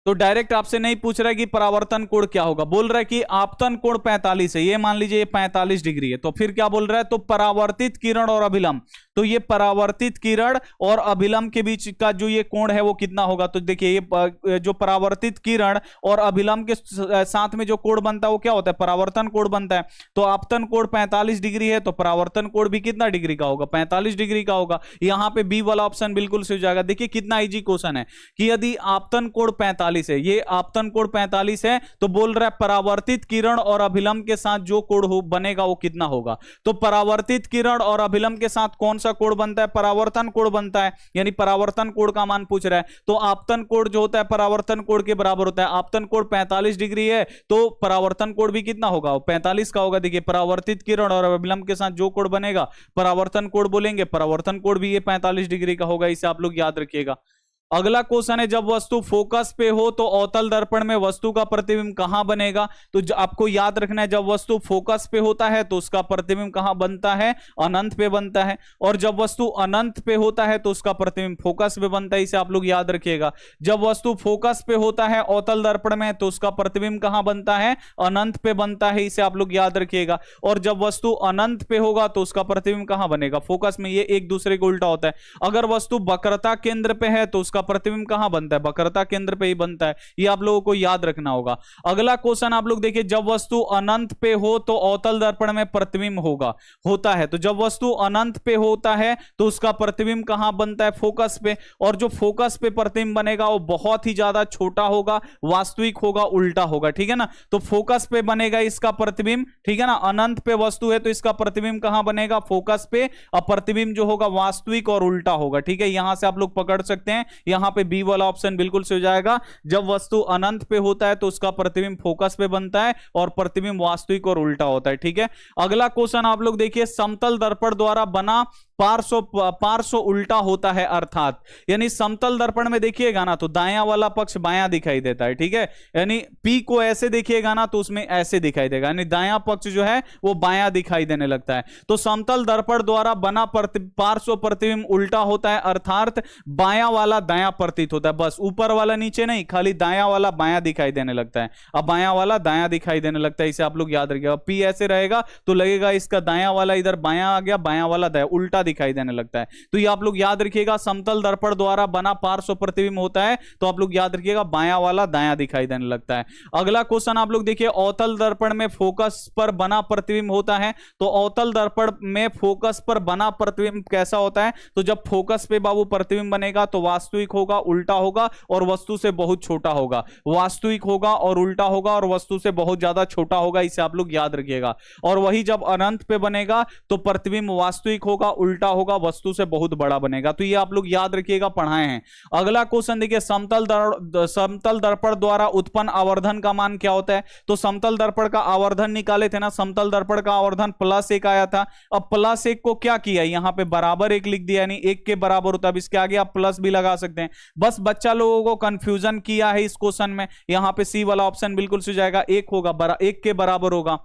[SPEAKER 1] तो डायरेक्ट आपसे नहीं पूछ रहा है कि परावर्तन कोण क्या होगा, बोल रहा है कि आपतन कोण 45 है, ये मान लीजिए ये 45 डिग्री है, तो फिर क्या बोल रहा है, तो परावर्तित किरण और अभिलंब, तो ये परावर्तित किरण और अभिलंब के बीच का जो ये कोण है वो कितना होगा। तो देखिए ये जो परावर्तित किरण और अभिलंब के साथ में जो कोण बनता है वो क्या होता है, परावर्तन कोण बनता है। तो आपतन कोण 45 डिग्री है तो परावर्तन कोण भी कितना डिग्री का होगा, 45 डिग्री का होगा। यहां पे बी वाला ऑप्शन बिल्कुल सही हो जाएगा। देखिए कितना इजी क्वेश्चन है कि यदि आपतन कोण 45 45 है, ये आपतन कोण 45 है, तो बोल रहा है परावर्तित किरण और अभिलंब के साथ जो कोण बनेगा वो कितना होगा। तो परावर्तित किरण और अभिलंब के साथ कौन सा कोण बनता है, परावर्तन कोण बनता है, यानी परावर्तन कोण का मान पूछ रहा है। तो आपतन कोण जो होता है परावर्तन कोण के बराबर होता है। आपतन कोण 45 डिग्री है तो परावर्तन कोण भी कितना होगा, 45 का होगा। देखिए परावर्तित किरण और अभिलंब के साथ जो कोण बनेगा परावर्तन कोण बोलेंगे, परावर्तन कोण भी ये 45 डिग्री का होगा, इसे आप लोग याद रखिएगा। अगला क्वेश्चन है, जब वस्तु फोकस पे हो तो अवतल दर्पण में वस्तु का प्रतिबिंब कहां बनेगा। तो आपको याद रखना है, जब वस्तु फोकस पे होता है तो उसका प्रतिबिंब कहां बनता है, अनंत पे बनता है। और जब वस्तु अनंत पे होता है तो उसका प्रतिबिंब फोकस पे बनता है, इसे आप लोग याद रखिएगा। जब वस्तु फोकस पे होता है अवतल दर्पण में तो उसका प्रतिबिंब कहां बनता है, अनंत पे बनता है, इसे आप लोग याद रखिएगा। और जब वस्तु अनंत पे होगा तो उसका प्रतिबिंब कहां बनेगा, फोकस में। ये एक दूसरे को उल्टा होता है। अगर वस्तु वक्रता केंद्र पे है तो उसका प्रतिबिंब कहां बनता है, वक्रता केंद्र पे ही बनता है, ये आप लोगों को याद रखना होगा। अगला क्वेश्चन आप लोग देखिए, जब वस्तु अनंत पे हो तो अवतल दर्पण में प्रतिबिंब होता है। तो जब वस्तु अनंत पे होता है तो उसका प्रतिबिंब कहां बनता है, फोकस पे। और जो फोकस पे प्रतिबिंब बनेगा वो बहुत ही ज्यादा छोटा होगा, वास्तविक होगा, उल्टा होगा, ठीक है ना। तो फोकस पे बनेगा इसका प्रतिबिंब, ठीक है ना। अनंत पे वस्तु है तो इसका प्रतिबिंब कहां बनेगा, फोकस पे। और प्रतिबिंब जो होगा वास्तविक और उल्टा होगा, ठीक है। यहां से आप लोग पकड़ सकते हैं, यहां पे बी वाला ऑप्शन बिल्कुल से हो जाएगा। जब वस्तु अनंत पे होता है तो उसका प्रतिबिंब फोकस पे बनता है और प्रतिबिंब वास्तविक और उल्टा होता है, ठीक है। अगला क्वेश्चन आप लोग देखिए, समतल दर्पण द्वारा बना पार्श्व उल्टा होता है, अर्थात यानी समतल दर्पण में देखिएगा ना तो दायां वाला पक्ष बायां दिखाई देता है, ठीक है। यानी P को ऐसे देखिएगा ना तो उसमें ऐसे दिखाई देगा, यानी दायां पक्ष जो है वो बायां दिखाई देने लगता है। तो समतल दर्पण द्वारा बना पार्श्व प्रतिबिंब उल्टा होता है, अर्थात बायां वाला दायां प्रतीत होता है। बस ऊपर वाला नीचे नहीं, खाली दायां वाला बायां दिखाई देने लगता है। अब बायां वाला दायां दिखाई देने लगता है, इसे आप लोग याद रखिएगा। P ऐसे रहेगा तो लगेगा इसका दायां वाला इधर बायां आ गया, बायां वाला दायां, उल्टा दिखाई देने लगता है। तो ये आप लोग याद रखिएगा, समतल दर्पण द्वारा बना पार्श्व प्रतिबिंब होता है तो आप लोग याद रखिएगा बायां वाला दायां दिखाई देने लगता है। अगला क्वेश्चन आप लोग देखिए, अवतल दर्पण में फोकस पर बना प्रतिबिंब होता है। तो अवतल दर्पण में फोकस पर बना प्रतिबिंब कैसा होता है, तो जब फोकस पे बाबू प्रतिबिंब बनेगा तो वास्तविक होगा, उल्टा होगा और वस्तु से बहुत छोटा होगा। वास्तविक होगा और उल्टा होगा और वस्तु से बहुत ज्यादा छोटा होगा, इसे आप लोग याद रखिएगा। और वही जब अनंत पे बनेगा तो प्रतिबिंब वास्तविक होगा, उल्टा होगा, वस्तु से बहुत बड़ा बनेगा। तो ये आप लोग याद रखिएगा, पढ़ाए हैं। अगला क्वेश्चन देखिए, समतल दर्पण द्वारा उत्पन्न आवर्धन का मान क्या होता है। तो समतल दर्पण का आवर्धन निकाले थे ना, समतल दर्पण का आवर्धन +1 आया था। अब +1 को क्या किया, यहां पे =1 लिख दिया, यानी 1 के बराबर होता है। अब इसके आगे आप प्लस भी लगा सकते हैं। बस बच्चा लोगों को कंफ्यूजन किया है इस क्वेश्चन में। यहां पे सी वाला ऑप्शन बिल्कुल से जाएगा, 1 होगा, 1 के बराबर होगा।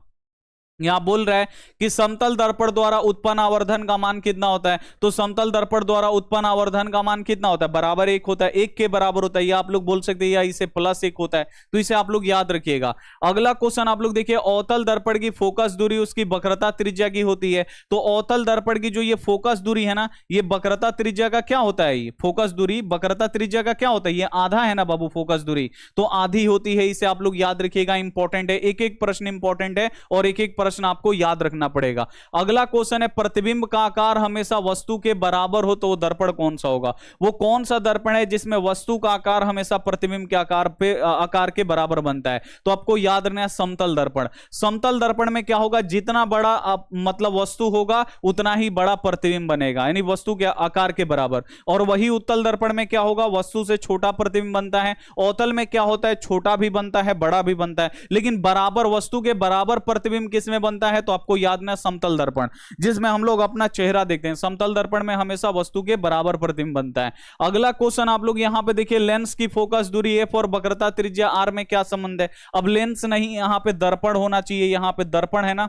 [SPEAKER 1] यहां बोल रहा है कि समतल दर्पण द्वारा उत्पन्न आवर्धन का मान कितना होता है। तो समतल दर्पण द्वारा उत्पन्न आवर्धन का मान कितना होता है, =1 होता है, 1 के बराबर होता है। ये आप लोग बोल सकते हैं या इसे +1 होता है, तो इसे आप लोग याद रखिएगा। अगला क्वेश्चन आप लोग देखिए, अवतल दर्पण की फोकस दूरी उसकी वक्रता त्रिज्या की होती है। तो अवतल दर्पण की जो ये फोकस दूरी है ना, ये वक्रता त्रिज्या का क्या होता है, ये फोकस दूरी वक्रता त्रिज्या का क्या होता है, ये आधा है ना बाबू, फोकस दूरी तो आधी होती है, इसे आप लोग याद रखिएगा। इंपॉर्टेंट है, एक एक प्रश्न इंपॉर्टेंट है और एक एक प्रश्न आपको याद रखना पड़ेगा। अगला क्वेश्चन है, प्रतिबिंब का आकार हमेशा वस्तु के बराबर हो तो वो दर्पण कौन सा होगा। वो कौन सा दर्पण है जिसमें वस्तु का आकार हमेशा प्रतिबिंब के आकार के बराबर बनता है। तो आपको याद रखना है समतल दर्पण। समतल दर्पण में क्या होगा, जितना बड़ा मतलब वस्तु होगा उतना ही बड़ा प्रतिबिंब बनेगा, यानी वस्तु के आकार के बराबर। और वही उत्तल दर्पण में क्या होगा, वस्तु से छोटा प्रतिबिंब बनता है। अवतल में क्या होता है, छोटा भी बनता है, बड़ा भी बनता है, लेकिन बराबर वस्तु के बराबर प्रतिबिंब किसमें बनता है, तो आपको याद ना समतल दर्पण, जिसमें हम लोग अपना चेहरा देखते हैं। समतल दर्पण में हमेशा वस्तु के बराबर प्रतिबिंब बनता है। अगला क्वेश्चन आप लोग यहां पे देखिए, लेंस की फोकस दूरी f और वक्रता त्रिज्या r में क्या संबंध है। अब लेंस नहीं, यहां पे दर्पण होना चाहिए, यहां पे दर्पण है ना।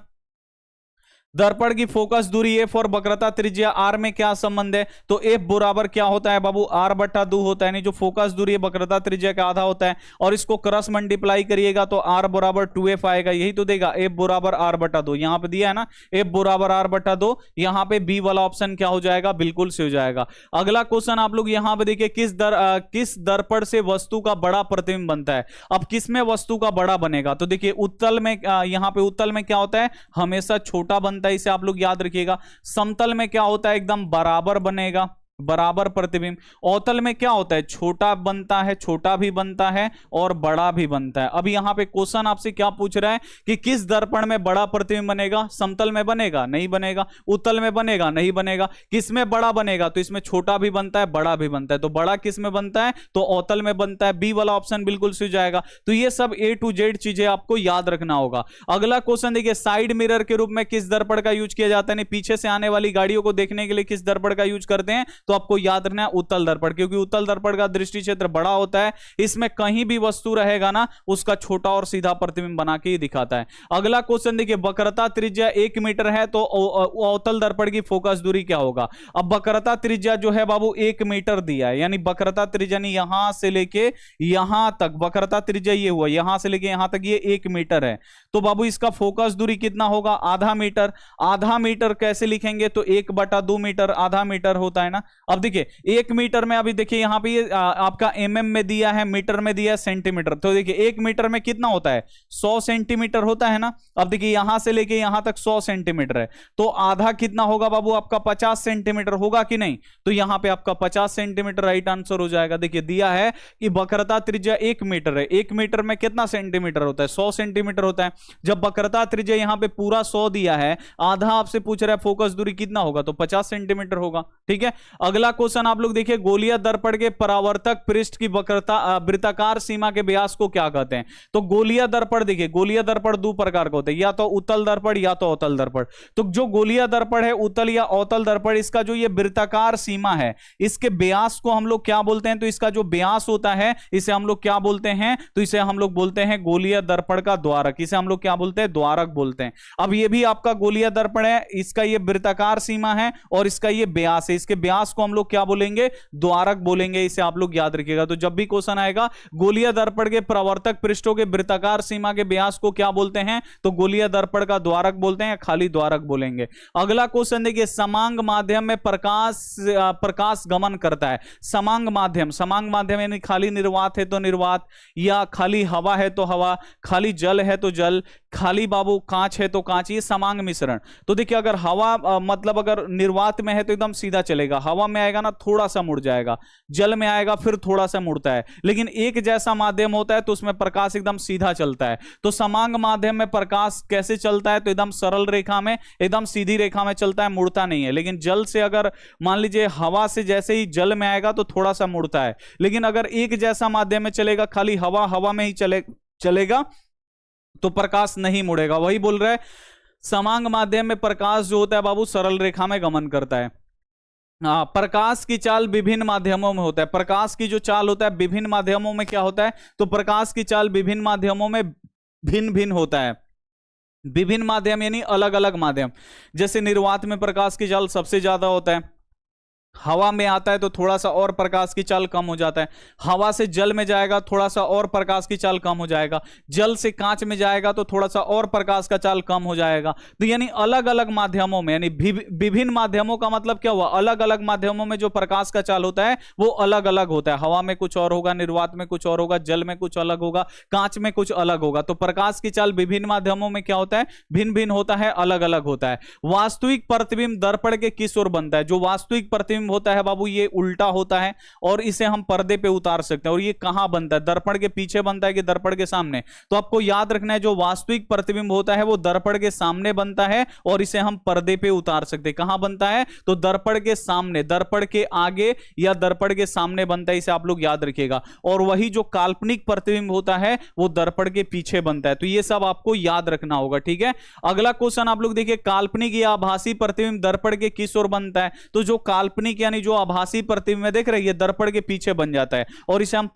[SPEAKER 1] दर्पण की फोकस दूरी f और वक्रता त्रिज्या r में क्या संबंध है, तो f बराबर क्या होता है बाबू, r/2 होता है, यानी जो फोकस दूरी है वक्रता त्रिज्या का आधा होता है। और इसको क्रॉस मल्टीप्लाई करिएगा तो r बराबर 2f आएगा, यही तो देगा, f बराबर r/2 यहां पे दिया है ना, f बराबर r/2। यहां पे b वाला ऑप्शन क्या हो जाएगा, बिल्कुल से हो जाएगा। अगला क्वेश्चन आप लोग यहां पे देखिए, किस दर्पण से वस्तु का बड़ा प्रतिबिंब बनता है। अब किसमें वस्तु का बड़ा बनेगा, तो देखिए उत्तल में, यहां पे उत्तल में क्या होता है, हमेशा छोटा बनता है, इसे आप लोग याद रखिएगा। समतल में क्या होता है, एकदम बराबर बनेगा। बराबर प्रतिबिंब। अवतल में क्या होता है, छोटा बनता है, छोटा भी बनता है और बड़ा भी बनता है। अब यहां पे क्वेश्चन आपसे क्या पूछ रहा है कि किस दर्पण में बड़ा प्रतिबिंब बनेगा, समतल में बनेगा, नहीं बनेगा, उत्तल में बनेगा, नहीं बनेगा, किस में बड़ा बनेगा, तो इसमें छोटा भी बनता है, बड़ा भी बनता है, तो बड़ा किस में बनता है, तो अवतल में बनता है। बी वाला ऑप्शन बिल्कुल सही जाएगा। तो ये सब A to Z चीजें आपको याद रखना होगा। अगला क्वेश्चन देखिए, साइड मिरर के रूप में किस दर्पण का यूज किया जाता है, नहीं पीछे से आने वाली गाड़ियों को देखने के लिए किस दर्पण का यूज करते हैं, तो आपको याद रखना है उत्तल दर्पण, क्योंकि उत्तल दर्पण का दृष्टि क्षेत्र बड़ा होता है, इसमें कहीं भी वस्तु रहेगा ना उसका छोटा और सीधा प्रतिबिंब बना के ही दिखाता है। अगला क्वेश्चन देखिए, वक्रता त्रिज्या 1 मीटर है तो अवतल दर्पण की फोकस दूरी क्या होगा। अब वक्रता त्रिज्या जो है बाबू 1 मीटर दिया है, यानी वक्रता त्रिज्या यहां से लेके यहां तक, वक्रता त्रिज्या ये हुआ यहां से लेके यहां तक, ये 1 मीटर है, तो बाबू इसका फोकस दूरी कितना होगा, आधा मीटर। आधा मीटर कैसे लिखेंगे, तो 1/2 मीटर आधा मीटर होता है ना। अब देखिए 1 मीटर में, अभी देखिए यहां पे ये आपका mm में दिया है, मीटर में दिया है, सेंटीमीटर, तो देखिए 1 मीटर में कितना होता है, 100 सेंटीमीटर होता है ना। अब देखिए यहां से लेके यहां तक 100 सेंटीमीटर है, तो आधा कितना होगा बाबू आपका 50 सेंटीमीटर होगा कि नहीं, तो यहां पे आपका 50 सेंटीमीटर राइट आंसर हो जाएगा। देखिए दिया है कि वक्रता त्रिज्या 1 मीटर है, 1 मीटर में कितना सेंटीमीटर होता है, 100 सेंटीमीटर होता है। जब वक्रता त्रिज्या यहां पे पूरा 100 दिया है, आधा आपसे पूछ रहा है फोकस दूरी कितना होगा, तो 50 सेंटीमीटर होगा। ठीक है, अगला क्वेश्चन आप लोग देखिए, गोलीय दर्पण के परावर्तक पृष्ठ की वक्रता वृत्ताकार सीमा के व्यास को क्या कहते हैं। तो गोलीय दर्पण देखिए, गोलीय दर्पण दो प्रकार का होता है, या तो उत्तल दर्पण या तो अवतल दर्पण। तो जो गोलीय दर्पण है, उत्तल या अवतल दर्पण, इसका जो ये वृत्ताकार सीमा है, इसके व्यास को हम लोग क्या बोलते हैं, तो इसका जो व्यास होता है इसे हम लोग क्या बोलते हैं, तो इसे हम लोग बोलते हैं गोलीय दर्पण का द्वारक, इसे हम लोग क्या बोलते हैं, द्वारक बोलते हैं। अब ये भी आपका गोलीय दर्पण है, इसका ये वृत्ताकार सीमा है और इसका ये व्यास है, इसके व्यास को हम लोग क्या बोलेंगे, द्वारक बोलेंगे, इसे आप लोग याद रखिएगा। तो जब भी क्वेश्चन आएगा गोलीय दर्पण के परावर्तक पृष्ठों के वृत्ताकार सीमा के व्यास को क्या बोलते हैं, तो गोलीय दर्पण का द्वारक बोलते हैं या खाली द्वारक बोलेंगे। अगला क्वेश्चन देखिए, समांग माध्यम में प्रकाश गमन करता है। समांग माध्यम यानी खाली निर्वात है तो निर्वात, या खाली हवा है तो हवा, खाली जल है तो जल, खाली बाबू कांच है तो कांच, ये समांग मिश्रण। तो देखिए अगर हवा मतलब अगर निर्वात में है तो एकदम सीधा चलेगा, हवा में आएगा ना थोड़ा सा मुड़ जाएगा, जल में आएगा फिर थोड़ा सा मुड़ता है, लेकिन एक जैसा माध्यम होता है तो उसमें प्रकाश एकदम सीधा चलता है। तो समांग माध्यम में प्रकाश कैसे चलता है, तो एकदम सरल रेखा में, एकदम सीधी रेखा में चलता है, मुड़ता नहीं है। लेकिन जल से अगर मान लीजिए हवा से जैसे ही जल में आएगा तो थोड़ा सा मुड़ता है, लेकिन अगर एक जैसा माध्यम में चलेगा, खाली हवा में ही चलेगा तो प्रकाश नहीं मुड़ेगा। वही बोल रहा है, समांग माध्यम में प्रकाश जो होता है बाबू सरल रेखा में गमन करता है। प्रकाश की चाल विभिन्न माध्यमों में होता है, प्रकाश की जो चाल होता है विभिन्न माध्यमों में क्या होता है, तो प्रकाश की चाल विभिन्न माध्यमों में भिन्न भिन्न होता है। विभिन्न माध्यम यानी अलग अलग माध्यम, जैसे निर्वात में प्रकाश की चाल सबसे ज्यादा होता है, हवा में आता है तो थोड़ा सा और प्रकाश की चाल कम हो जाता है, हवा से जल में जाएगा थोड़ा सा और प्रकाश की चाल कम हो जाएगा, जल से कांच में जाएगा तो थोड़ा सा और प्रकाश का चाल कम हो जाएगा। तो यानी अलग अलग माध्यमों में, यानी विभिन्न माध्यमों का मतलब क्या हुआ, अलग अलग माध्यमों में जो प्रकाश का चाल होता है वो अलग अलग होता है। हवा में कुछ और होगा, निर्वात में कुछ और होगा, जल में कुछ अलग होगा, कांच में कुछ अलग होगा। तो प्रकाश की चाल विभिन्न माध्यमों में क्या होता है, भिन्न भिन्न होता है, अलग अलग होता है। वास्तविक प्रतिबिंब दर्पण के किस ओर बनता है, जो वास्तविक प्रतिबिंब होता है बाबू ये उल्टा होता है और इसे हम पर्दे पे उतार सकते हैं। और ये कहां बनता है, दर्पण के पीछे बनता है कि दर्पण के सामने, तो आपको याद रखना है जो वास्तविक प्रतिबिंब होता है वो दर्पण के सामने बनता है और इसे हम पर्दे पे उतार सकते हैं। कहां बनता है, तो दर्पण के सामने, दर्पण के आगे या दर्पण के सामने बनता है, इसे आप लोग याद रखिएगा। और वही जो काल्पनिक प्रतिबिंब होता है वो दर्पण के पीछे बनता है। तो ये सब आपको याद रखना होगा, ठीक है। अगला क्वेश्चन आप लोग देखिए, काल्पनिक या आभासी प्रतिबिंब दर्पण के किस ओर बनता है, तो जो काल्पनिक यानी जो आभासी प्रतिबिंब में देख रहे हैं ये दर्पण के पीछे बन जाता है और इसे हम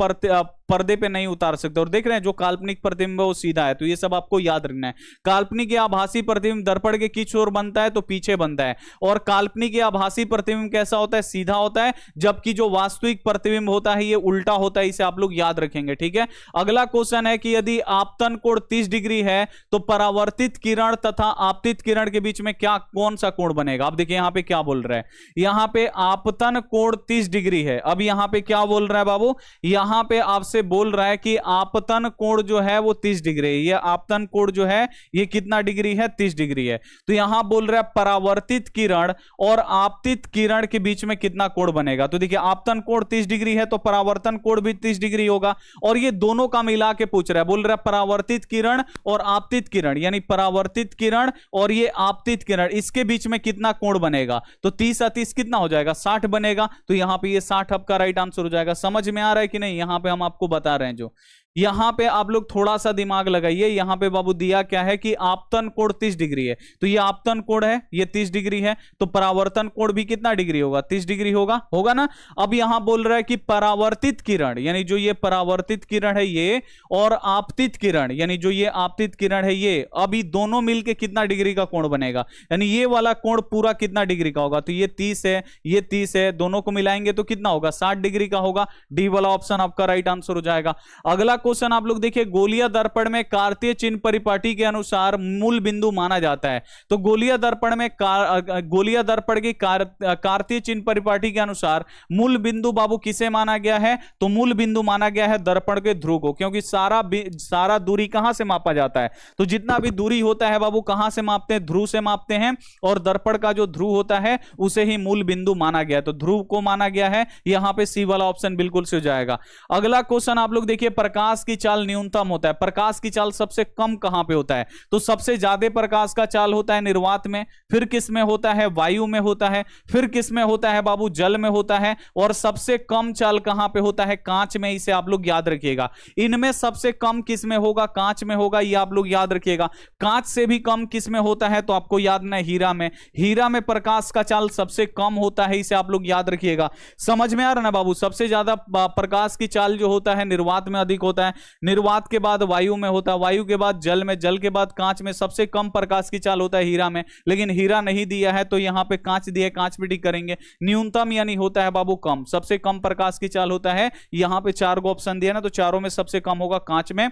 [SPEAKER 1] पर्दे पे नहीं उतार सकते। और देख रहे हैं जो काल्पनिक प्रतिबिंब है वो सीधा है, तो ये सब आपको याद रखना है। काल्पनिक या आभासी प्रतिबिंब दर्पण के किस ओर बनता है, तो पीछे बनता है। और काल्पनिक या आभासी प्रतिबिंब कैसा होता है, सीधा होता है, जबकि जो वास्तविक प्रतिबिंब होता है ये उल्टा होता है, इसे आप लोग याद रखेंगे, ठीक है। अगला क्वेश्चन है कि यदि आपतन कोण 30 डिग्री है तो परावर्तित किरण तथा आपतित किरण के बीच में क्या, कौन सा कोण बनेगा। अब देखिए यहां पे क्या बोल रहा है, यहां पे आपतन कोण 30 डिग्री है। अब यहां पे क्या बोल रहा है बाबू, यहां पे आपसे आपसे बोल रहा है कि आपतन कोण जो है वो 30 डिग्री है। ये आपतन कोण जो है ये कितना डिग्री है? 30 डिग्री है। तो यहां बोल रहा है परावर्तित किरण और आपतित किरण के बीच में कितना कोण बनेगा। तो देखिए आपतन कोण 30 डिग्री है तो परावर्तन कोण भी 30 डिग्री होगा, और ये दोनों का मिला के पूछ रहा है, बोल रहा है परावर्तित किरण और आपतित किरण, यानी परावर्तित किरण और ये आपतित किरण, इसके बीच में कितना कोण बनेगा। तो 30 और 30 कितना हो जाएगा? 60 बनेगा। तो यहां पे ये 60 आपका राइट आंसर हो जाएगा। समझ में आ रहा है कि नहीं? यहां पे हम आपको बता रहे हैं जो यहां पे आप लोग थोड़ा सा दिमाग लगाइए। यहां पे बाबू दिया क्या है कि आपतन कोण 30 डिग्री है, तो ये आपतन कोण है, ये 30 डिग्री है, तो परावर्तन कोण भी कितना डिग्री होगा? 30 डिग्री होगा ना। अब यहां बोल रहा है कि परावर्तित किरण, यानी जो ये परावर्तित किरण है ये, और आपतित किरण, यानी जो ये आपतित किरण है ये, अभी दोनों मिलके कितना डिग्री का कोण बनेगा, यानी ये वाला कोण पूरा कितना डिग्री का होगा। तो ये 30 है, ये 30 है, दोनों को मिलाएंगे तो कितना होगा? 60 डिग्री का होगा। डी वाला ऑप्शन आपका राइट आंसर हो जाएगा। अगला क्वेश्चन आप लोग देखिए, गोलीय दर्पण में कार्तीय चिन्ह परिपाटी के अनुसार मूल बिंदु माना जाता है। तो गोलीय दर्पण में गोलीय दर्पण की कार्तीय चिन्ह परिपाटी के अनुसार मूल बिंदु बाबू किसे माना गया है? तो मूल बिंदु माना गया है दर्पण के ध्रुव को, क्योंकि सारा दूरी कहां से मापा जाता है? तो जितना भी दूरी होता है बाबू कहां से मापते हैं? ध्रुव से मापते हैं, और दर्पण का जो ध्रुव होता है उसे ही मूल बिंदु माना गया है। तो ध्रुव को माना गया है, यहां पे सी वाला ऑप्शन बिल्कुल से हो जाएगा। अगला क्वेश्चन आप लोग देखिए, प्रकाश की चाल न्यूनतम होता है, प्रकाश की चाल सबसे कम कहां पे होता है? तो सबसे ज्यादा प्रकाश का चाल होता है निर्वात में, फिर किस में होता है? वायु में होता है, फिर किस में होता है बाबू? जल में होता है, और सबसे कम चाल कहां पे होता है? कांच में। इसे आप लोग याद रखिएगा। इनमें सबसे कम किस में होगा? कांच में होगा, ये आप लोग याद रखिएगा। कांच से भी कम किस में होता है? तो आपको याद ना, हीरा में। हीरा में प्रकाश का चाल सबसे कम होता है, इसे आप लोग याद रखिएगा। समझ में आ रहा ना बाबू? सबसे ज्यादा प्रकाश की चाल जो होता है निर्वात में अधिक होता है, निर्वात के बाद वायु में होता है, वायु के बाद जल में, जल के बाद कांच में। सबसे कम प्रकाश की चाल होता है हीरा में, लेकिन हीरा नहीं दिया है तो यहां पे कांच दिया है, कांच पे टिक करेंगे। न्यूनतम यानी होता है बाबू कम, सबसे कम प्रकाश की चाल होता है, यहां पे 4 को ऑप्शन दिया ना, तो चारों में सबसे कम होगा कांच में।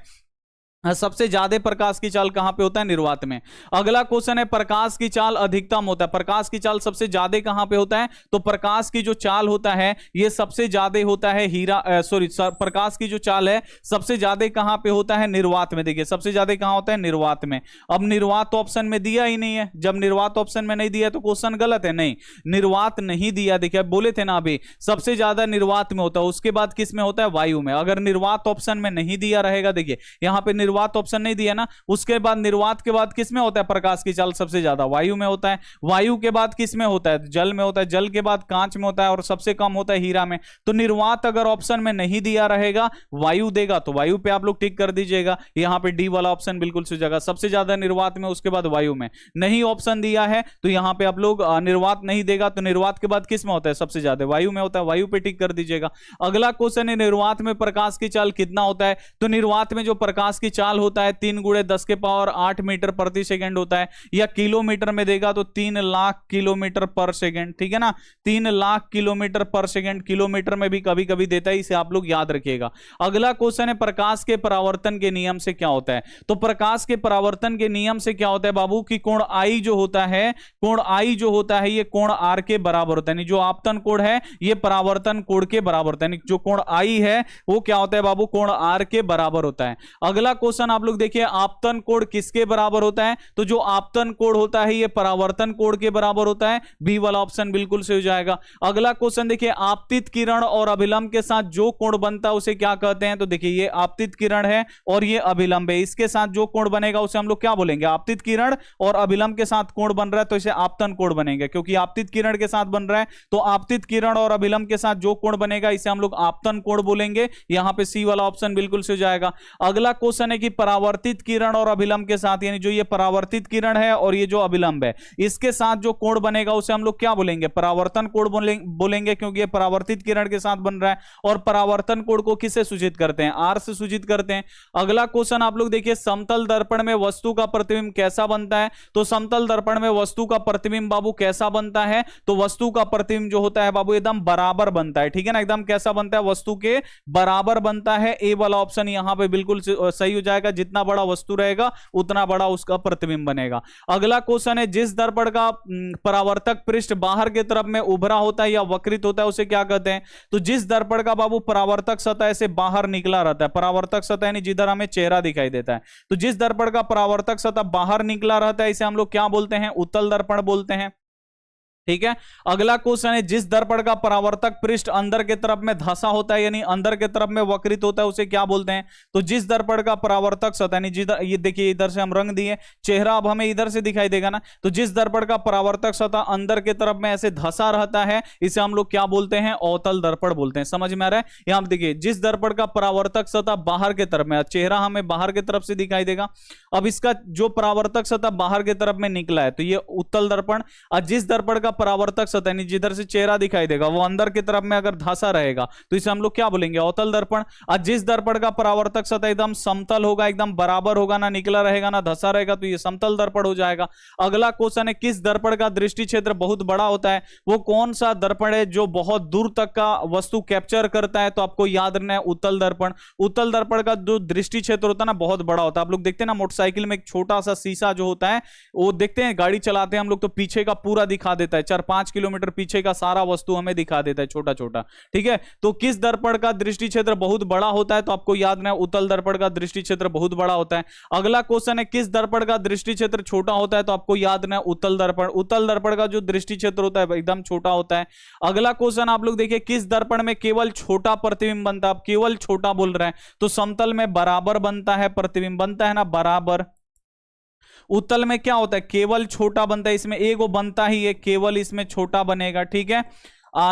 [SPEAKER 1] सबसे ज्यादा प्रकाश की चाल कहां पे होता है? निर्वात में। अगला क्वेश्चन है, प्रकाश की चाल अधिकतम होता है, प्रकाश की चाल सबसे ज्यादा कहां पे होता है? तो प्रकाश की जो चाल होता है ये सबसे ज्यादा होता है प्रकाश की जो चाल है सबसे ज्यादा कहां पे होता है? निर्वात में। देखिए सबसे ज्यादा कहां होता है? निर्वात में। अब निर्वात ऑप्शन में दिया ही नहीं है, जब निर्वात ऑप्शन में नहीं दिया तो क्वेश्चन गलत है। नहीं, निर्वात नहीं दिया। देखिए बोले थे ना अभी, सबसे ज्यादा निर्वात में होता है, उसके बाद किस में होता है? वायु में। अगर निर्वात ऑप्शन में नहीं दिया रहेगा, देखिए यहां पे निर्वात ऑप्शन नहीं दिया ना, उसके बाद निर्वात के बाद किस में होता है प्रकाश की चाल सबसे ज्यादा? वायु में होता है। वायु के बाद किस में होता है? जल में होता है। जल के बाद कांच में होता है, और सबसे कम होता है हीरा में। तो निर्वात अगर ऑप्शन में नहीं दिया रहेगा, वायु देगा, तो वायु पे आप लोग टिक कर दीजिएगा। यहां पे डी वाला ऑप्शन बिल्कुल सही जगह, सबसे ज्यादा निर्वात में, उसके बाद वायु में। नहीं ऑप्शन दिया है तो यहां पे आप लोग निर्वात नहीं देगा, तो निर्वात के बाद किस में होता है? सबसे ज्यादा वायु में होता है, वायु पे टिक कर दीजिएगा। अगला क्वेश्चन है, निर्वात में प्रकाश की चाल कितना होता है? तो निर्वात में जो प्रकाश की चाल होता है 3 × 10⁸ मीटर प्रति सेकंड होता है, या किलोमीटर में देगा तो 3 लाख किलोमीटर पर सेकंड। ठीक है ना, 3 लाख किलोमीटर पर सेकंड, किलोमीटर में भी कभी कभी देता है, इसे आप लोग याद रखिएगा। अगला क्वेश्चन है, प्रकाश के परावर्तन के नियम से क्या होता है? तो प्रकाश के परावर्तन के नियम से क्या होता है बाबू कि कोण आई जो होता है, कोण आई जो होता है ये कोण आर के बराबर होता है। जो आपतन कोण है ये परावर्तन कोण के बराबर होता है। जो कोण आई है वो क्या होता है बाबू? कोण आर के बराबर होता है। अगला क्वेश्चन आप लोग देखिए, आपतन कोण किसके बराबर होता है? तो जो आपतन कोण होता है ये परावर्तन कोण के बराबर होता है। बी वाला ऑप्शन बिल्कुल सही हो जाएगा। अगला क्वेश्चन देखिए, आपतित किरण और अभिलंब के साथ जो कोण बनता है उसे क्या कहते हैं? तो देखिए ये आपतित किरण है और ये अभिलंब है, इसके साथ जो कोण बनेगा उसे हम लोग क्या बोलेंगे? आपतित किरण और अभिलंब के साथ कोण बन रहा है तो इसे आपतन कोण बनेगा, क्योंकि आपतित किरण के साथ बन रहा है। तो आपतित किरण और अभिलंब के साथ जो कोण बनेगा इसे हम लोग आपतन कोण बोलेंगे। यहां पे सी वाला ऑप्शन बिल्कुल सही हो जाएगा। अगला क्वेश्चन है कि परावर्तित किरण और अभिलंब के साथ, यानी जो ये परावर्तित किरण है और ये जो अभिलंब है इसके साथ जो कोण बनेगा उसे हम लोग क्या बोलेंगे? परावर्तन कोण बोलेंगे, क्योंकि ये परावर्तित किरण के साथ बन रहा है। और परावर्तन कोण को किससे सूचित करते हैं? आर से सूचित करते हैं। अगला क्वेश्चन आप लोग देखिए, समतल दर्पण में वस्तु का प्रतिबिंब कैसा बनता है? तो समतल दर्पण में वस्तु का प्रतिबिंब बाबू कैसा बनता है? तो वस्तु का प्रतिबिंब जो होता है बाबू एकदम बराबर बनता है। ठीक है ना, एकदम कैसा बनता है? वस्तु के बराबर बनता है। ए वाला ऑप्शन यहां पे बिल्कुल सही हो जाएगा, जितना बड़ा वस्तु रहेगा उतना बड़ा उसका प्रतिबिंब बनेगा। अगला क्वेश्चन है, जिस दर्पण का परावर्तक पृष्ठ बाहर की तरफ में उभरा होता है या वक्रित होता है उसे क्या कहते हैं? तो जिस दर्पण का बाबू परावर्तक सतह से बाहर निकला रहता है, परावर्तक सतह यानी जिधर हमें चेहरा दिखाई देता है, तो जिस दर्पण का परावर्तक सतह बाहर निकला रहता है इसे हम लोग क्या बोलते हैं? उत्तल दर्पण बोलते हैं। ठीक है। अगला क्वेश्चन है, जिस दर्पण का परावर्तक पृष्ठ अंदर के तरफ में धंसा होता है यानी अंदर के तरफ में वक्रित होता है उसे क्या बोलते हैं? तो जिस दर्पण का परावर्तक सतह यानी जिधर, ये देखिए इधर से हम रंग दिए, चेहरा अब हमें इधर से दिखाई देगा ना, तो जिस दर्पण का परावर्तक सतह अंदर के तरफ में ऐसे धंसा रहता है इसे हम लोग क्या बोलते हैं? अवतल दर्पण बोलते हैं। समझ में आ रहा है? यहां देखिए, जिस दर्पण का परावर्तक सतह बाहर के तरफ में, चेहरा हमें बाहर के तरफ से दिखाई देगा, अब इसका जो परावर्तक सतह बाहर के तरफ में निकला है तो ये उत्तल दर्पण। और जिस दर्पण का परावर्तक सतह जिधर से चेहरा दिखाई देगा वो अंदर की तरफ में अगर धंसा रहेगा तो इसे हम लोग क्या बोलेंगे? अवतल दर्पण। और जिस दर्पण का परावर्तक सतह एकदम समतल होगा, एकदम बराबर होगा, ना निकला रहेगा ना धंसा रहेगा, तो ये समतल दर्पण हो जाएगा। अगला क्वेश्चन है, किस दर्पण का दृष्टि क्षेत्र बहुत बड़ा होता है? वो कौन सा दर्पण है जो बहुत दूर तक का वस्तु कैप्चर करता है? तो आपको याद रखना है उत्तल दर्पण। उत्तल दर्पण का जो दृष्टि क्षेत्र होता है ना बहुत बड़ा होता है। आप लोग देखते हैं ना मोटरसाइकिल में एक छोटा सा शीशा जो होता है, वो देखते हैं गाड़ी चलाते हैं हम लोग तो पीछे का पूरा दिखा देता है, 4-5 किलोमीटर पीछे का सारा वस्तु हमें दिखा देता है छोटा छोटा। ठीक है, तो किस दर्पण का दृष्टि क्षेत्र बहुत बड़ा होता है? तो आपको याद रखना है उत्तल दर्पण का दृष्टि क्षेत्र बहुत बड़ा होता है। अगला क्वेश्चन है, किस दर्पण का दृष्टि क्षेत्र छोटा होता है? तो आपको याद रखना है उत्तल दर्पण। उत्तल दर्पण का जो दृष्टि क्षेत्र होता है एकदम छोटा होता है। अगला क्वेश्चन आप लोग देखिए, किस दर्पण में केवल छोटा प्रतिबिंब बनता है? आप केवल छोटा बोल रहे हैं, तो समतल में बराबर बनता है प्रतिबिंब, बनता है ना बराबर। उत्तल में क्या होता है? केवल छोटा बनता है, इसमें एक वो बनता ही है, केवल इसमें छोटा बनेगा। ठीक है,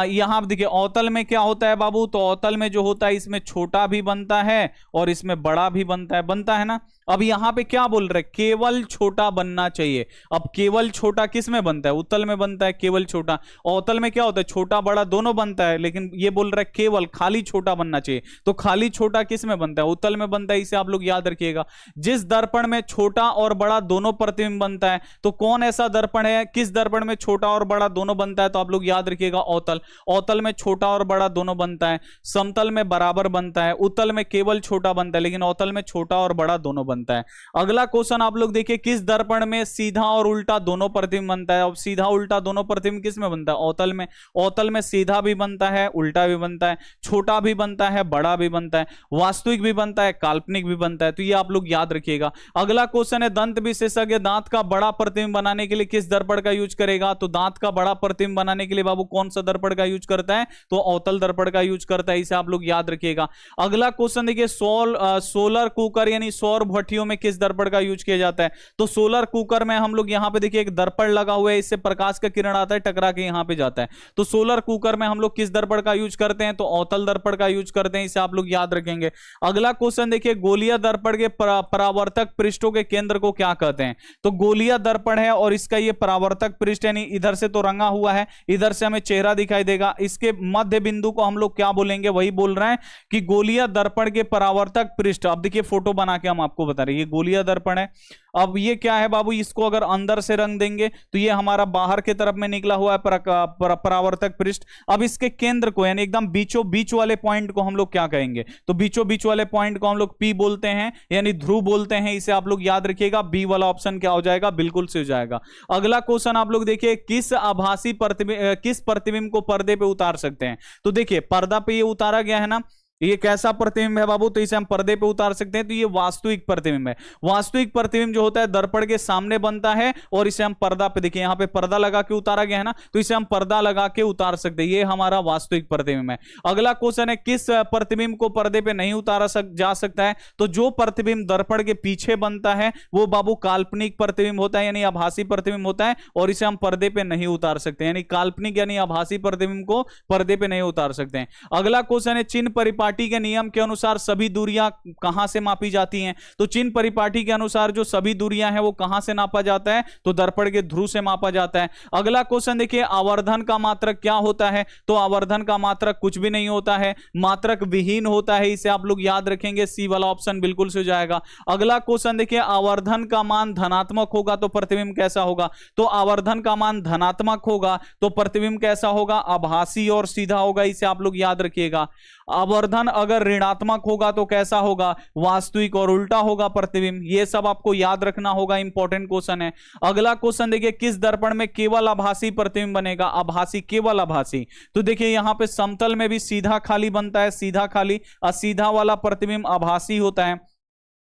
[SPEAKER 1] यहां देखिए अवतल में क्या होता है बाबू? तो अवतल में जो होता है इसमें छोटा भी बनता है और इसमें बड़ा भी बनता है ना। अब यहां पे क्या बोल रहे हैं? केवल छोटा बनना चाहिए। अब केवल छोटा किस में बनता है? उत्तल में बनता है केवल छोटा। अवतल में क्या होता है? छोटा बड़ा दोनों बनता है, लेकिन ये बोल रहा है केवल खाली छोटा बनना चाहिए, तो खाली छोटा किस में बनता है? उत्तल में बनता है। इसे आप लोग याद रखिएगा। जिस दर्पण में छोटा और बड़ा दोनों प्रतिबिंब बनता है, तो कौन ऐसा दर्पण है? किस दर्पण में छोटा और बड़ा दोनों बनता है? तो आप लोग याद रखिएगा अवतल। अवतल में छोटा और बड़ा दोनों बनता है, समतल में बराबर बनता है, उत्तल में केवल छोटा बनता है, लेकिन अवतल में छोटा और बड़ा दोनों बनता है। अगला क्वेश्चन आप लोग देखिए, किस दर्पण में सीधा और उल्टा दोनों प्रतिबिंब बनता है? अब सीधा उल्टा दोनों प्रतिबिंब किस में बनता है? अवतल में। अवतल में सीधा भी बनता है, उल्टा भी बनता है, छोटा भी बनता है, बड़ा भी बनता है, वास्तविक भी बनता है, काल्पनिक भी बनता है। तो ये आप लोग याद रखिएगा। अगला क्वेश्चन है, दंत विशेषज्ञ दांत का बड़ा प्रतिबिंब बनाने के लिए किस दर्पण का यूज करेगा? तो दांत का बड़ा प्रतिबिंब बनाने के लिए बाबू कौन सा दर्पण का यूज करता है? तो अवतल दर्पण का यूज करता है। इसे आप लोग याद रखिएगा। अगला क्वेश्चन देखिए, सोलर कुकर यानी सौर भट्टियों में किस दर्पण का यूज किया जाता है? तो सोलर कुकर में हम लोग यहां पे देखिए एक दर्पण लगा हुआ है, इससे प्रकाश का किरण आता है, टकरा के यहां पे जाता है। तो सोलर कुकर में हम लोग किस दर्पण का यूज करते हैं? तो अवतल दर्पण का यूज करते हैं। इसे आप लोग याद रखेंगे। अगला क्वेश्चन देखिए, गोलीय दर्पण के परावर्तक पृष्ठों के केंद्र को क्या कहते हैं? तो गोलीय दर्पण है और इसका ये परावर्तक पृष्ठ यानी इधर से तो रंगा हुआ है, इधर से हमें चेहरा दिखाई देगा, इसके मध्य बिंदु को हम लोग क्या बोलेंगे? वही बोल रहे हैं कि गोलीय दर्पण के परावर्तक पृष्ठ। अब देखिए फोटो बना के हम आपको बता रहे हैं, ये गोलीय दर्पण है। अब ये क्या है बाबू? इसको अगर अंदर से रंग देंगे तो ये हमारा बाहर की तरफ में निकला हुआ है परावर्तक पृष्ठ। अब इसके केंद्र को यानी एकदम बीचों बीच वाले पॉइंट को हम लोग क्या कहेंगे? तो बीचों बीच वाले पॉइंट को हम लोग पी बोलते हैं, यानी ध्रुव बोलते हैं। इसे आप लोग याद रखिएगा। बी वाला ऑप्शन क्या हो जाएगा? बिल्कुल से हो जाएगा। अगला क्वेश्चन आप लोग देखिए, किस आभासी किस प्रतिबिंब को पर्दे पे उतार सकते हैं? तो देखिए पर्दा पे ये उतारा गया है ना, ये कैसा प्रतिबिंब है बाबू? तो इसे हम पर्दे पे उतार सकते हैं। तो ये वास्तविक प्रतिबिंब है। वास्तविक प्रतिबिंब जो होता है दर्पण के सामने बनता है और इसे हम पर्दा पे, देखिए यहां पे पर्दा लगा के उतारा गया है ना, तो इसे हम पर्दा लगा के उतार सकते हैं। ये हमारा वास्तविक प्रतिबिंब है। अगला क्वेश्चन है, किस प्रतिबिंब को पर्दे पे नहीं उतारा जा सकता है? तो जो प्रतिबिंब दर्पण के पीछे बनता है वो बाबू काल्पनिक प्रतिबिंब होता है, यानी आभासी प्रतिबिंब होता है, और इसे हम पर्दे पे नहीं उतार सकते। यानी काल्पनिक यानी आभासी प्रतिबिंब को पर्दे पे नहीं उतार सकते हैं। अगला क्वेश्चन है, चिन्ह परिपाटी के नियम के अनुसार सभी दूरियां कहां से मापी जाती हैं? तो चिन्ह परिपाटी के अनुसार जो सभी दूरियां हैं वो कहां से नापा जाता है? तो दर्पण के ध्रुव से मापा जाता है। अगला क्वेश्चन देखिए, आवर्धन का मात्रक क्या होता है? तो आवर्धन का मात्रक कुछ भी नहीं होता है, मात्रक विहीन होता है। इसे आप लोग याद रखेंगे। सी वाला ऑप्शन बिल्कुल से हो जाएगा। अगला क्वेश्चन देखिए, आवर्धन का मान धनात्मक होगा तो प्रतिबिंब कैसा होगा? तो आवर्धन का मान धनात्मक होगा तो प्रतिबिंब कैसा होगा? आभासी और सीधा होगा। इसे आप लोग याद रखिएगा। आवर्धन साधन अगर ऋणात्मक होगा तो कैसा होगा, वास्तविक और उल्टा होगा प्रतिबिंब। ये सब आपको याद रखना होगा, इंपॉर्टेंट क्वेश्चन है। अगला क्वेश्चन देखिए, किस दर्पण में केवल आभासी प्रतिबिंब बनेगा, आभासी, केवल आभासी। तो देखिए यहां पे समतल में भी सीधा खाली बनता है, सीधा खाली, असीधा वाला प्रतिबिंब आभासी होता है।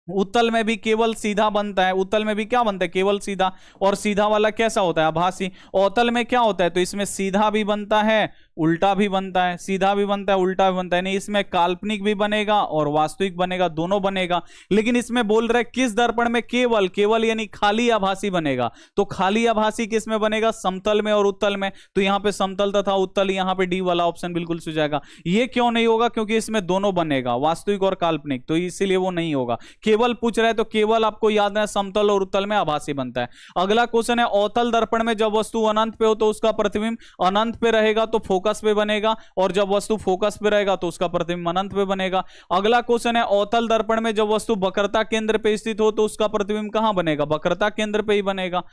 [SPEAKER 1] उत्तल में भी केवल सीधा बनता है, उत्तल में भी क्या बनता है, केवल सीधा, और सीधा वाला कैसा होता है, आभासी। अवतल में क्या होता है, तो इसमें सीधा भी बनता है, उल्टा भी बनता है, सीधा भी बनता है, उल्टा भी बनता है। नहीं, इसमें काल्पनिक भी बनेगा और वास्तविक बनेगा, दोनों बनेगा। लेकिन इसमें बोल रहे किस दर्पण में केवल, केवल यानी खाली आभासी बनेगा। तो खाली आभासी किस में बनेगा, समतल में और उत्तल में। तो यहां पे समतल तथा उत्तल, यहां पे डी वाला ऑप्शन बिल्कुल सही जाएगा। ये क्यों नहीं होगा, क्योंकि इसमें दोनों बनेगा, वास्तविक और काल्पनिक, तो इसीलिए वो नहीं होगा। केवल पूछ रहा है तो केवल आपको याद है समतल और उत्तल में आभासी बनता है। अगला क्वेश्चन है, अवतल दर्पण में जब वस्तु अनंत पे हो तो उसका प्रतिबिंब अनंत पे रहेगा तो फोकस पे बनेगा, और जब वस्तु फोकस पे रहेगा तो उसका प्रतिबिंब अनंत पे बनेगा। अगला क्वेश्चन है, अवतल दर्पण में जब वस्तु वक्रता केंद्र पे स्थित हो तो उसका प्रतिबिंब कहां बनेगा, वक्रता केंद्र पे ही बनेगा।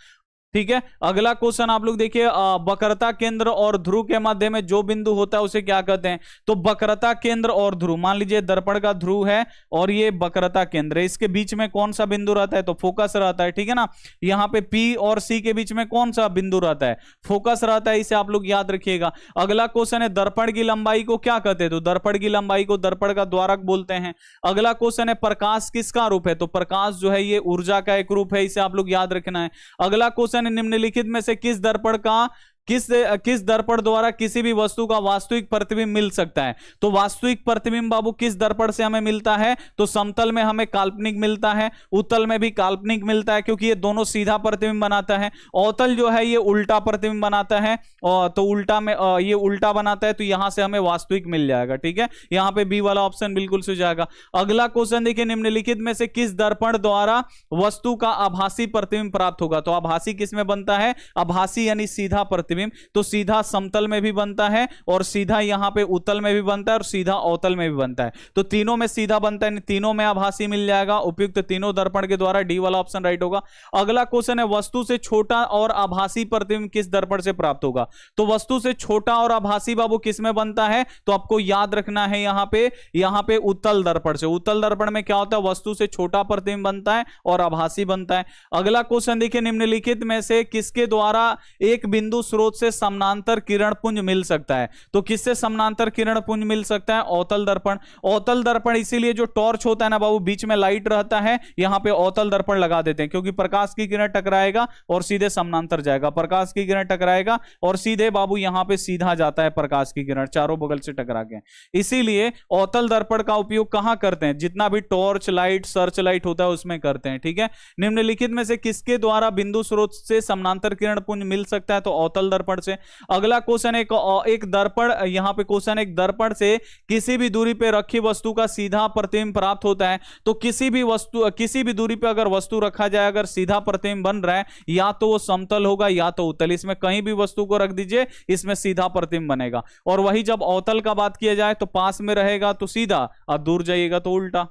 [SPEAKER 1] ठीक है। अगला क्वेश्चन आप लोग देखिए, वक्रता केंद्र और ध्रुव के मध्य में जो बिंदु होता है उसे क्या कहते हैं, तो वक्रता केंद्र और ध्रुव, मान लीजिए दर्पण का ध्रुव है और ये वक्रता केंद्र है, इसके बीच में कौन सा बिंदु रहता है, तो फोकस रहता है। ठीक है ना, यहाँ पे P और C के बीच में कौन सा बिंदु रहता है, फोकस रहता है, इसे आप लोग याद रखिएगा। अगला क्वेश्चन है, दर्पण की लंबाई को क्या कहते हैं, तो दर्पण की लंबाई को दर्पण का द्वारक बोलते हैं। अगला क्वेश्चन है, प्रकाश किसका रूप है, तो प्रकाश जो है ये ऊर्जा का एक रूप है, इसे आप लोग याद रखना है। अगला क्वेश्चन, निम्नलिखित में से किस दर्पण का किस दर्पण द्वारा किसी भी वस्तु का वास्तविक प्रतिबिंब मिल सकता है, तो वास्तविक प्रतिबिंब बाबू किस दर्पण से हमें मिलता है, तो समतल में हमें काल्पनिक मिलता है, उत्तल में भी काल्पनिक मिलता है, क्योंकि ये दोनों सीधा प्रतिबिंब बनाता है। अवतल जो है ये उल्टा प्रतिबिंब बनाता है, और तो उल्टा में ये उल्टा बनाता है, तो यहां से हमें वास्तविक मिल जाएगा। ठीक है, यहां पे बी वाला ऑप्शन बिल्कुल सही जाएगा। अगला क्वेश्चन देखिए, निम्नलिखित में से किस दर्पण द्वारा वस्तु का आभासी प्रतिबिंब प्राप्त होगा, तो आभासी किस में बनता है, आभासी यानी सीधा प्रतिबिंब, तो सीधा समतल में भी बनता है और सीधा यहां पे उत्तल में भी बनता है और सीधा अवतल में भी बनता है। तो तीनों में सीधा बनता है, तीनों में आभासी मिल जाएगा। उपयुक्त तीनों दर्पण के द्वारा डी वाला ऑप्शन राइट होगा। अगला क्वेश्चन है, वस्तु से छोटा और आभासी प्रतिबिंब किस दर्पण से प्राप्त होगा, तो वस्तु से छोटा और आभासी बाबू किस में बनता है, तो आपको याद रखना है यहां पे उत्तल दर्पण से। उत्तल दर्पण में क्या होता है, वस्तु से छोटा प्रतिबिंब बनता है और आभासी बनता है। अगला क्वेश्चन देखिए, निम्नलिखित में से किसके द्वारा एक बिंदु स्रोत से समानांतर किरण पुंज मिल सकता है, तो किससे समानांतर किरण पुंज मिल सकता है, अवतल दर्पण। अवतल दर्पण इसीलिए जो टॉर्च होता है ना बाबू, बीच में लाइट रहता है, यहां पे अवतल दर्पण लगा देते हैं, क्योंकि प्रकाश की किरण टकराएगा और सीधे समानांतर जाएगा, प्रकाश की किरण टकराएगा और सीधे बाबू यहां पे सीधा जाता है प्रकाश की किरण, चारों बगल से टकरा के। इसीलिए अवतल दर्पण का उपयोग कहां करते हैं, जितना भी टॉर्च लाइट, सर्च लाइट होता है उसमें करते हैं। ठीक है, निम्नलिखित में से किसके द्वारा बिंदु स्रोत से समानांतर किरण पुंज मिल सकता है, तो अवतल दर्पण से। अगला क्वेश्चन एक दर्पण, यहां पे क्वेश्चन एक दर्पण से किसी भी दूरी पे रखी वस्तु का सीधा प्रतिबिंब प्राप्त होता है, तो किसी भी दूरी पे अगर वस्तु रखा जाए, अगर सीधा प्रतिबिंब बन रहा है, या तो वो समतल होगा या तो उत्तल, इसमें कहीं भी वस्तु को रख दीजिए, इसमें सीधा प्रतिबिंब बनेगा। और वही जब अवतल का बात किया जाए तो पास में रहेगा तो सीधा और दूर जाइएगा तो उल्टा।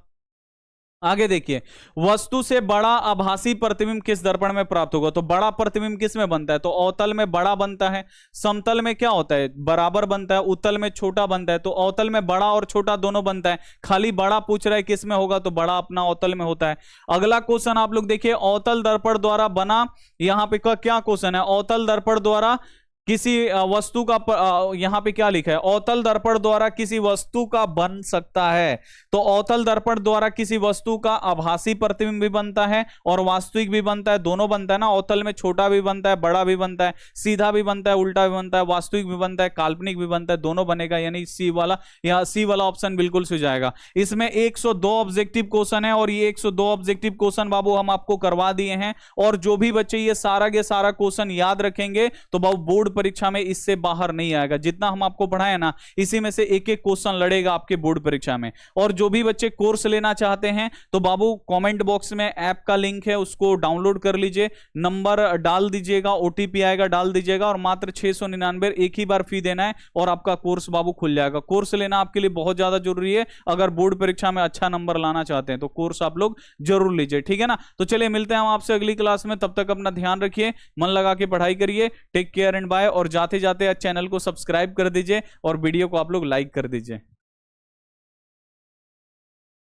[SPEAKER 1] आगे देखिए, वस्तु से बड़ा आभासी प्रतिबिंब किस दर्पण में प्राप्त होगा, तो बड़ा प्रतिबिंब किस में बनता है, तो अवतल में बड़ा बनता है, समतल में क्या होता है, बराबर बनता है, उत्तल में छोटा बनता है। तो अवतल में बड़ा और छोटा दोनों बनता है, खाली बड़ा पूछ रहा है किस में होगा, तो बड़ा अपना अवतल में होता है। अगला क्वेश्चन आप लोग देखिए, अवतल दर्पण द्वारा बना, यहां पे क्या क्वेश्चन है, अवतल दर्पण द्वारा किसी वस्तु का यहां पे क्या लिखा है, अवतल दर्पण द्वारा किसी वस्तु का बन सकता है, तो अवतल दर्पण द्वारा किसी वस्तु का आभासी प्रतिबिंब भी बनता है और वास्तविक भी बनता है, दोनों बनता है ना। अवतल में छोटा भी बनता है, बड़ा भी बनता है, सीधा भी बनता है, उल्टा भी बनता है, वास्तविक भी बनता है, काल्पनिक भी बनता है, दोनों बनेगा, यानी सी वाला, यहाँ सी वाला ऑप्शन बिल्कुल सही जाएगा। इसमें 102 ऑब्जेक्टिव क्वेश्चन है और ये 102 ऑब्जेक्टिव क्वेश्चन बाबू हम आपको करवा दिए हैं, और जो भी बच्चे ये सारा के सारा क्वेश्चन याद रखेंगे तो बाबू बोर्ड परीक्षा में इससे बाहर नहीं आएगा। जितना हम आपको पढ़ाए ना, इसी में से एक एक क्वेश्चन लड़ेगा आपके बोर्ड परीक्षा में। और जो भी बच्चे कोर्स लेना चाहते हैं तो बाबू कमेंट बॉक्स में ऐप का लिंक है, उसको डाउनलोड कर लीजिए, नंबर डाल दीजिएगा, ओटीपी आएगा डाल दीजिएगा, और मात्र 699 एक ही बार फी देना है और आपका कोर्स बाबू खुल जाएगा। कोर्स लेना आपके लिए बहुत ज्यादा जरूरी है, अगर बोर्ड परीक्षा में अच्छा नंबर लाना चाहते हैं तो कोर्स आप लोग जरूर लीजिए। ठीक है ना, तो चलिए मिलते हैं हम आपसे अगली क्लास में, तब तक अपना ध्यान रखिए, मन लगा के पढ़ाई करिए, टेक केयर एंड बाय। और जाते जाते चैनल को सब्सक्राइब कर दीजिए और वीडियो को आप लोग लाइक कर दीजिए।